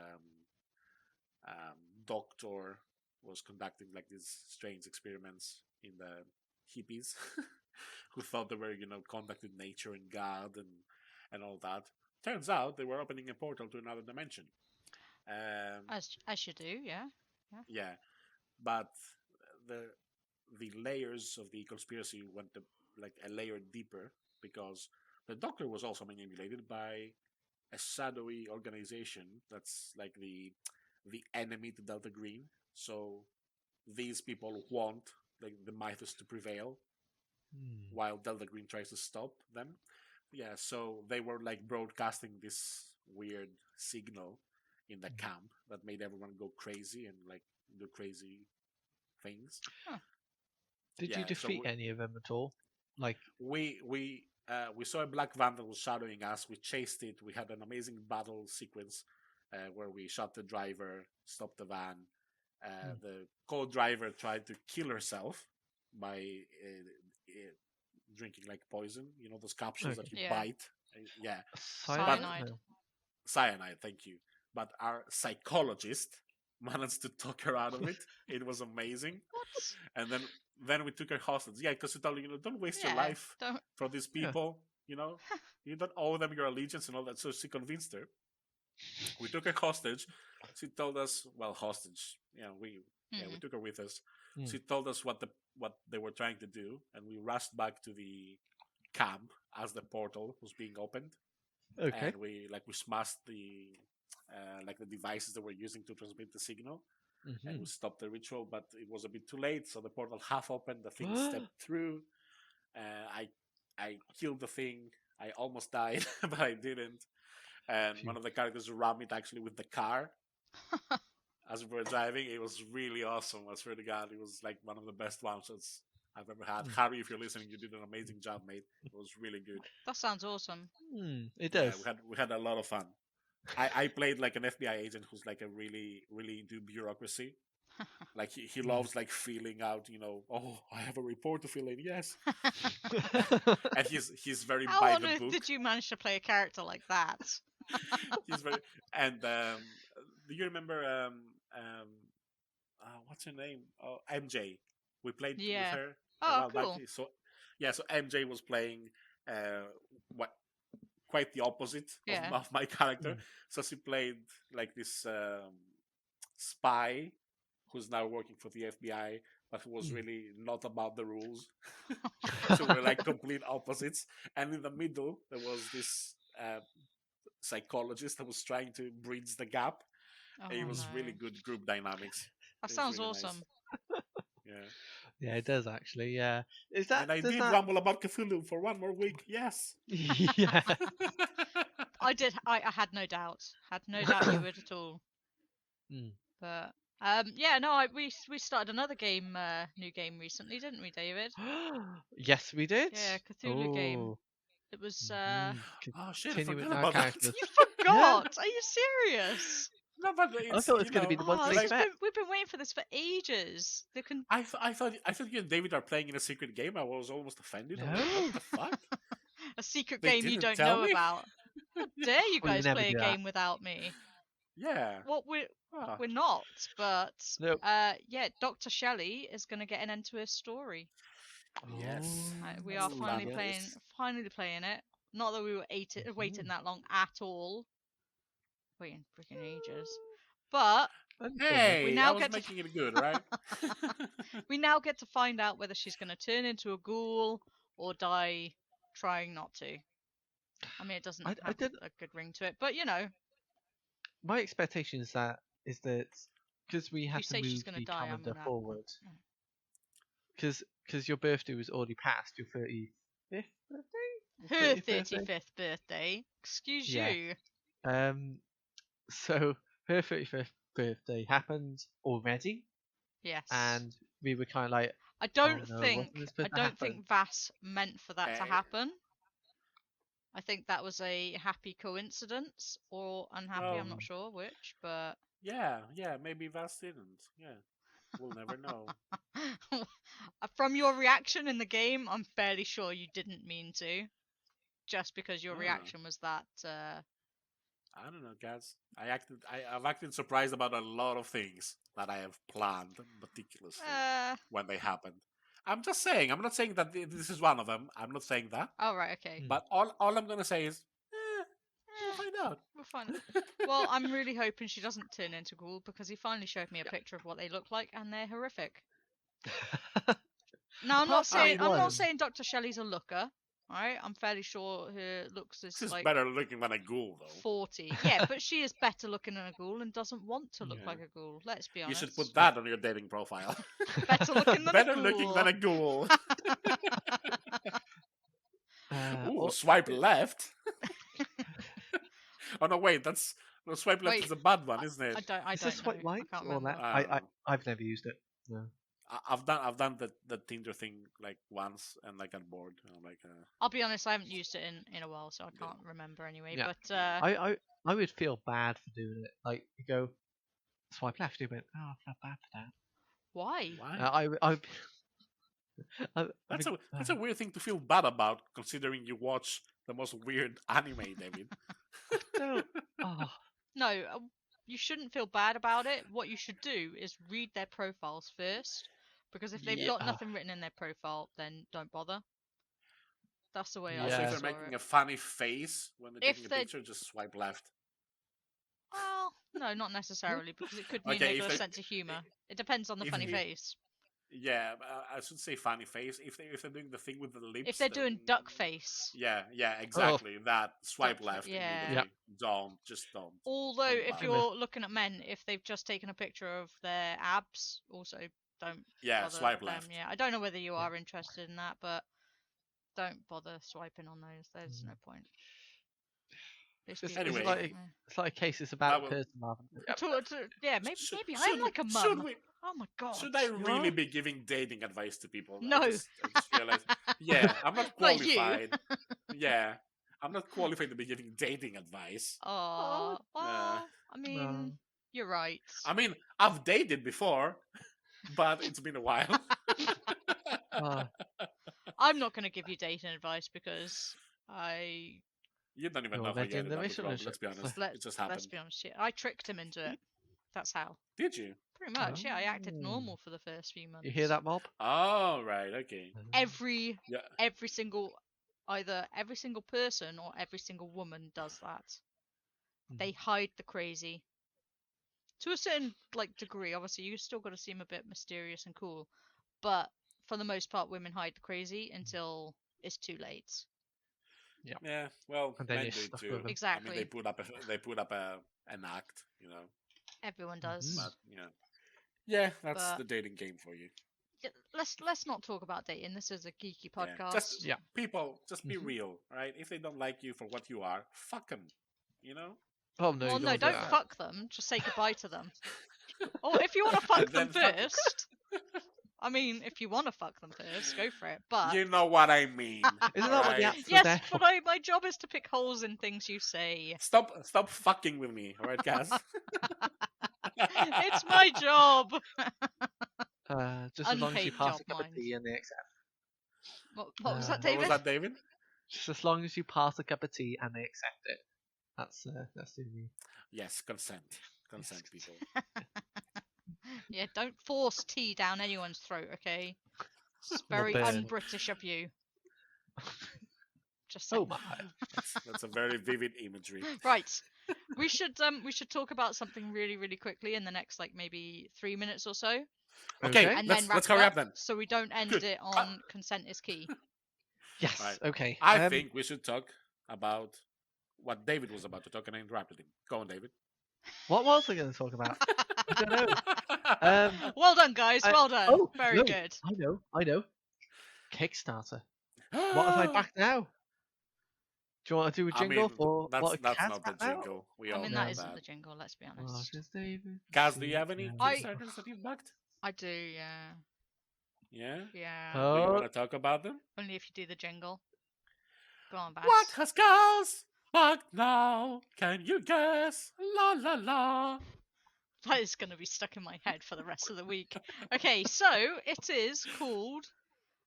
doctor was conducting like these strange experiments in the hippies, who thought they were contacting nature and God and all that. Turns out they were opening a portal to another dimension. As you do, yeah. Yeah, but the the layers of the conspiracy went like a layer deeper, because the Doctor was also manipulated by a shadowy organization that's like the enemy to Delta Green. So these people want like the Mythos to prevail, while Delta Green tries to stop them. Yeah, so they were like broadcasting this weird signal in the camp that made everyone go crazy and like do crazy things. Huh. Did you Yeah, so defeat any of them at all? Like, we saw a black van that was shadowing us. We chased it. We had an amazing battle sequence where we shot the driver, stopped the van. The co-driver tried to kill herself by drinking like poison. You know those capsules that you Yeah. bite. Yeah, Cyanide. No. cyanide. Thank you. But our psychologist managed to talk her out of it. It was amazing. What? And then we took her hostage. Yeah, because we told her, don't waste your Yeah, life don't. for these Yeah. people. You don't owe them your allegiance and all that. So she convinced her. We took her hostage. She told us, well, hostage. Yeah, we took her with us. She told us what they were trying to do, and we rushed back to the camp as the portal was being opened. Okay. And we smashed the the devices that we're using to transmit the signal. And we stopped the ritual, but it was a bit too late. So the portal half opened. The thing stepped through. I killed the thing. I almost died, but I didn't. And Phew. one of the characters rammed it actually with the car as we were driving. It was really awesome. I swear to God, it was like one of the best one shots I've ever had. Harry, if you're listening, you did an amazing job, mate. It was really good. That sounds awesome. It Yeah, does. we had a lot of fun. I played like an FBI agent who's like a really into bureaucracy. Like he loves like filling out, oh, I have a report to fill in. Yes, and he's very How by on the earth book. did you manage to play a character like that? He's very and do you remember what's her name? Oh, MJ. We played with Yeah. her a Oh, while back. cool. So yeah, so MJ was playing what quite the opposite Yeah. of my character. So she played like this spy who's now working for the FBI, but who was really not about the rules. So we're like complete opposites. And in the middle, there was this psychologist that was trying to bridge the gap. And it Oh was really no. good group dynamics. That It was sounds really nice. awesome. Yeah. Yeah, it does actually. Yeah, And I does did that? rumble about Cthulhu for one more week. Yes. Yeah. I did. I had no doubt. Had no doubt you would at all. Mm. But yeah, no, we started another game, new game recently, didn't we, David? Yes, we did. Yeah, Cthulhu game. Oh. It was Oh shit! I Continuing forgot our about that. characters. You Yeah. forgot? Are you serious? No, but I it's thought it was going to be the one Oh, they this has met. we've been waiting for this for ages. They can I thought you and David are playing in a secret game. I was almost offended. I was like, No. what the fuck? a secret They game you didn't don't tell know me? about. How dare you Well, you guys never play a do that. game without me? Yeah. What Ah, we're not, but Nope. yeah, Dr. Shelley is going to get an end to her story. yes. We That's are the finally plan of this. playing it. Not that we were waiting that long at all. Waiting freaking ages. But Understandable. we Hey, I now was get to making it good, right? we now get to find out whether she's going to turn into a ghoul or die trying not to. I mean, it doesn't I have didn't. a good ring to it, but you know, My expectation is that because we if you have to say she's move going to the die, I'm calendar going to. forward, because your birthday was already past your 35th birthday. Or Her 30th birthday? 35th birthday. Excuse Yeah. you. So her 35th birthday happened already, Yes. and we were kind of like, I oh don't no, think wasn't this supposed to don't happen? think Vass meant for that to Hey. happen. I think that was a happy coincidence or unhappy. I'm not sure which, but Yeah, maybe Vas didn't. Yeah. We'll never know. from your reaction in the game, I'm fairly sure you didn't mean to. Just because your Ah, reaction was that. I don't know, guys. I've acted surprised about a lot of things that I have planned meticulously when they happen. I'm just saying. I'm not saying that this is one of them. I'm not saying that. Oh right, okay. But all I'm gonna say is, we'll find out. We'll find out. Well, I'm really hoping she doesn't turn into a ghoul because he finally showed me a picture of what they look like, and they're horrific. Now, Apart from that I'm not one- saying Dr. Shelley's a looker. Alright, I'm fairly sure her looks is She's like better looking than a ghoul, though. 40. Yeah, but she is better looking than a ghoul and doesn't want to look Yeah. like a ghoul. Let's be You honest. should put that on your dating profile. Better looking than Better a ghoul. looking than a ghoul. Ooh, or- swipe left. Oh no, wait, swipe left Wait, is a bad one, isn't it? I is don't this know. swipe right I can't or remember. left? I don't know. I've never used it. No. I've done the Tinder thing like once and I got bored. I'm like, I'll be honest, I haven't used it in a while, so I can't remember anyway. Yeah. But I would feel bad for doing it. Like you go swipe left, you went, oh, I felt bad for that. why? why? I That's a weird thing to feel bad about, considering you watch the most weird anime, David. don't. Oh, No, you shouldn't feel bad about it. What you should do is read their profiles first, because if they've Yeah. got nothing written in their profile, then don't bother. That's the way I Also, Yeah. if they're saw making it. a funny face when they're If taking a they- picture, just swipe left. Well, no, not necessarily, because it could mean Okay, they've if got a they- sense of humor. It depends on the if funny they- face. Yeah, I should say funny face. If they're doing the thing with the lips, If they're doing then- duck face. Yeah, exactly. That swipe Duck fa- left yeah. immediately. Just don't. Although, Don't if bother. you're looking at men, if they've just taken a picture of their abs, also don't Yeah, bother swipe them. left. Yeah, I don't know whether you are interested in that, but don't bother swiping on those. There's no point. These It's, people- Anyway. it's like a case. It's about I the will- person rather than yeah, maybe Should- maybe should I'm we- like a should mum. we- Oh my god. Should I You really are? be giving dating advice to people? No. I just realized. Yeah, I'm not Not you. qualified. Yeah, I'm not qualified to be giving dating advice. Oh, well, I mean, No. you're right. I mean, I've dated before, but it's been a while. Oh, I'm not going to give you dating advice because You don't even You're know how you already in ended the up with Rob, relationship. let's be honest. It just let's happened. be honest here. I tricked him into it. That's how. Did you? Pretty much, yeah. I acted Oh. normal for the first few months. you hear that, Mob? Oh, right, okay. Every Yeah. single either every single person or every single woman does that. They hide the crazy. To a certain degree, obviously you still got to seem a bit mysterious and cool, but for the most part women hide the crazy until it's too late. Yeah, well, And then men you're do it stuck too. with them. I mean, they Exactly. put up an act, you know. Everyone does. But yeah, that's But the dating game for you. let's not talk about dating. This is a geeky Yeah, just podcast. Yeah. people, just be Mhm. real, right? If they don't like you for what you are, fuck them. You know. Oh no, Well, you no, don't do don't that. fuck them. Just say goodbye to them. Or if you want to fuck And them then fuck them. first, I mean, if you want to fuck them first, go for it. But You know what I mean. Isn't All that what the right. apps are yes, there but for? my job is to pick holes in things you say. Stop fucking with me, all right, Cass? It's my job. Just as long as you Unpaid pass job, a cup of mind. tea and they accept. What was that, What was David? that, David? Just as long as you pass a cup of tea and they accept it. That's the me. Yes, consent. Consent, people. Yeah, don't force tea down anyone's throat, okay? It's Or very burn. un-British of you. Just Oh saying. my. That's a very vivid imagery. Right. We should talk about something really, really quickly in the next maybe 3 minutes or so. Okay, Okay. And let's then wrap hurry it up then. so we don't end Good. it on consent is key. Yes. Right. Okay. I think we should talk about what David was about to talk, and I interrupted him. Go on, David. What was I going to talk about? I don't know. Well done, guys. Well done. Oh, Very no. good. I know. Kickstarter. What have I backed now? Do you want to do a I jingle mean, for what a that's cat's not the backed now? jingle. We I all mean, know that No. isn't that. the jingle, let's be What honest. is David? Kaz, do you have any I- Kickstarters that you've backed? I do, yeah. Yeah. Yeah. Do you Oh, want to talk about them? Only if you do the jingle. Go on, Bass. What has Kaz backed now? Can you guess? La la la. That is going to be stuck in my head for the rest of the week. Okay, so it is called.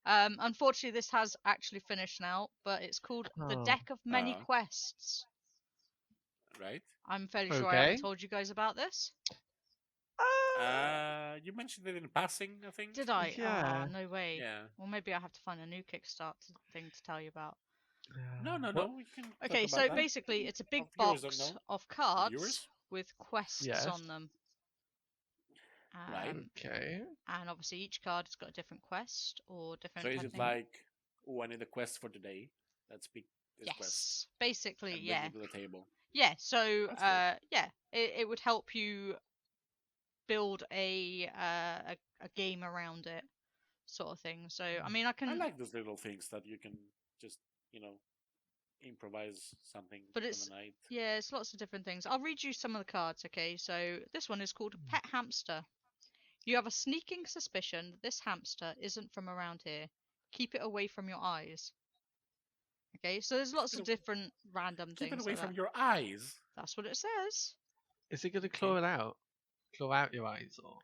Unfortunately, this has actually finished now, but it's called The Oh. Deck of Many Oh. Quests. Right. I'm fairly sure I Okay. haven't told you guys about this. You mentioned it in passing, I think. Did I? Yeah. Oh, no way. Yeah. Well, maybe I have to find a new Kickstarter thing to tell you about. No. What? We can. Okay, talk so about that. basically, it's a big Viewers don't box know. of cards Viewers? with quests Yes. on them. Right. Okay. And obviously, each card has got a different quest or different So is type it thing. like, oh, I need a quest for today? Let's pick this Yes, quest basically, and bring yeah. it to the table. Yeah, so That's cool. yeah, it would help you build a game around it, sort of thing. So I mean, I I can, like those little things that you can just, improvise something but on it's the night. yeah, it's lots of different things. I'll read you some of the cards, okay? So this one is called Pet Hamster. You have a sneaking suspicion that this hamster isn't from around here. Keep it away from your eyes. Okay, so there's lots Keep of it, different random keep it things away like from that. your eyes. That's what it says. Is it going to Okay. claw it out? Claw out your eyes or?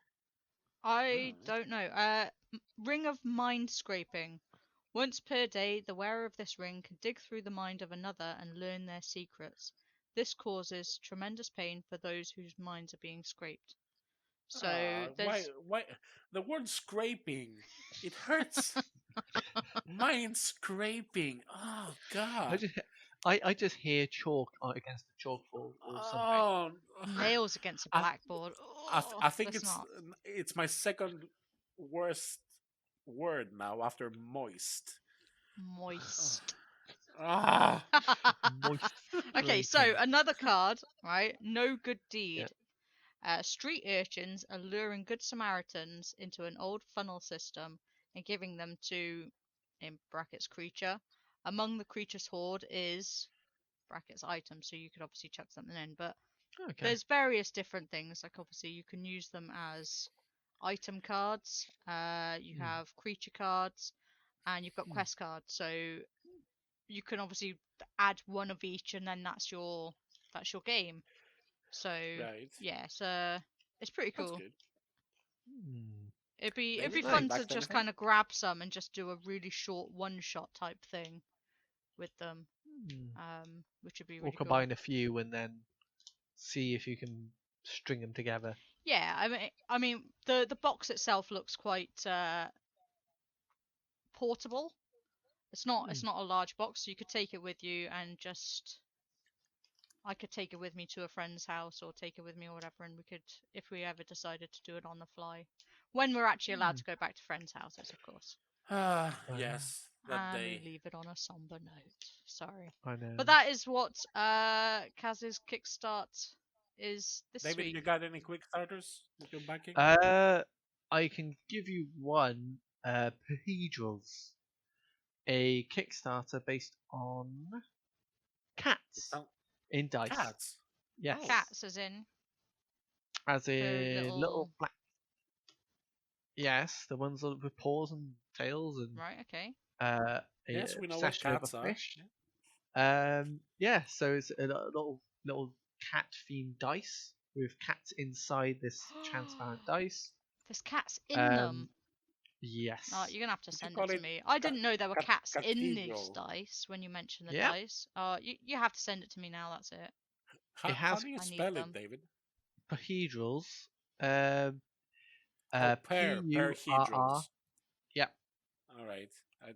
I Alright. don't know. Ring of mind scraping. Once per day, the wearer of this ring can dig through the mind of another and learn their secrets. This causes tremendous pain for those whose minds are being scraped. So Why? there's Why? The word scraping. It hurts. Mind scraping. Oh God. I just hear chalk against the chalkboard or something. Oh. nails against a I, blackboard. I think Let's not. it's my second worst word now after moist. Moist. Ah. Moist. Okay, so scraping. another card, right? No good deed. Yeah. Street urchins are luring good Samaritans into an old funnel system and giving them to, in brackets, creature. Among the creature's hoard is, brackets, items, so you could obviously chuck something in, but Okay. there's various different things. Like, obviously, you can use them as item cards, you have creature cards, and you've got quest cards. So you can obviously add one of each, and then that's your game. So Right. yeah, it's pretty That's cool. good. It'd be David, fun nice. to just kind of grab some and just do a really short one shot type thing with them, which would be Or really cool. combine a few and then see if you can string them together. Yeah, I mean the box itself looks quite portable. It's not a large box, so you could take it with you and just. I could take it with me to a friend's house or take it with me or whatever, and we could, if we ever decided to do it on the fly, when we're actually allowed to go back to friends' houses, of course. Yes, that And we day. leave it on a somber note. Sorry. I know. But that is what Kaz's kickstart is this David, week. you got any quick starters that you're backing? I can give you one. Procedurals, a Kickstarter based on cats Sound- in dice. Cats. Yes, Oh. Cats, as in as the a little little. black. Yes, the ones with paws and tails and Right. Okay. a Yes, we know what obsession over cats are. fish. Yeah, so it's a little cat themed dice with cats inside this transparent dice. There's cats in them. Yes. Oh, you're gonna have to Did you send call it to it me. I didn't know there were cat- cats in these cathedral? dice when you mentioned the Yeah. dice. You have to send it to me now. That's it. How, It has- how do you I need spell them. it, David? Cathedrals. Perhedrals. P-U-R-R. Yep. All right.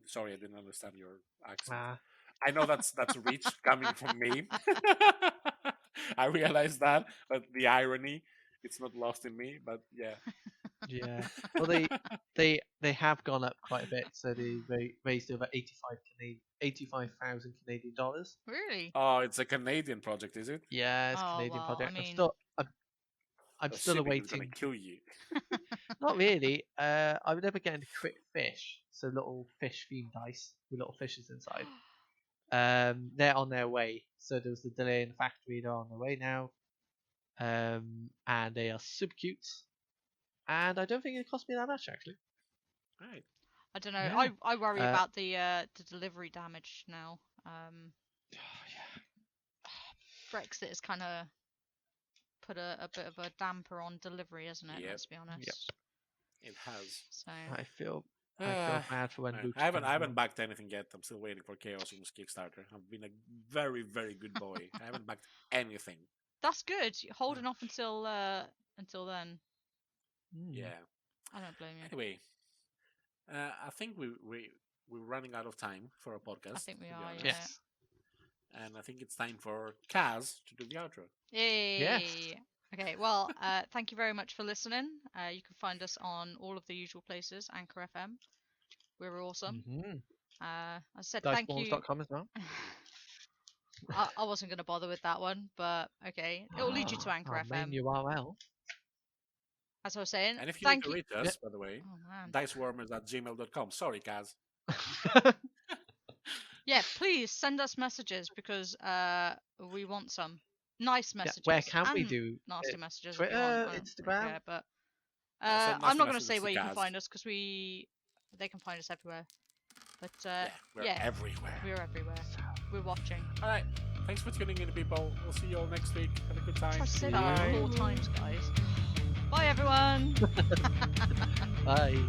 Sorry, I didn't understand your accent. Ah, I know that's rich coming from me. I realize that, but the irony, it's not lost in me. But yeah. yeah. Well, they have gone up quite a bit, so they raised over 85,000 Canadian dollars. Really? Oh, it's a Canadian project, is it? Yeah, it's a Oh, Canadian well, I project. mean- I'm The still shipping is gonna awaiting. kill you. Not really. I would never get into quick fish, so little fish themed dice with little fishes inside. They're on their way. So there was a delay in the factory. They're on their way now. And they are super cute. And I don't think it cost me that much actually. Right. I don't know. Yeah. I worry Uh, about the delivery damage now. Brexit has kind of put a bit of a damper on delivery, hasn't it? Yep. Let's be honest. It has. So I feel bad for when Right. Luke I haven't comes along. backed anything yet. I'm still waiting for Chaos on this Kickstarter. I've been a very, very good boy. I haven't backed anything. that's good. You're holding off until then. Yeah. I don't blame you. Anyway, I think we're running out of time for our podcast. I think we to be are, honest. yeah. Yes. And I think it's time for Kaz to do the outro. Yay! Okay, well, thank you very much for listening. You can find us on all of the usual places, Anchor FM. We're awesome. Mm-hmm. I said thank you. Diceballs.com as well. I wasn't going to bother with that one, but okay. It'll lead you to Anchor Main FM. URL. As I was saying, And if you thank need you. to reach us, by the way, Oh man. dicewarmers@gmail.com. Sorry, Kaz. Yeah, please send us messages because we want some nice messages. Where can we and do nasty it? messages? if Twitter, you want. I don't really Instagram? care, but Yeah, send I'm nasty not going to messages say to where you can Kaz. find us because they can find us everywhere. But We're yeah, everywhere. we're everywhere. We're watching. All right. Thanks for tuning in, people. We'll see you all next week. Have a good time. Try to say that Bye. 4 times, guys. Bye, everyone. Bye.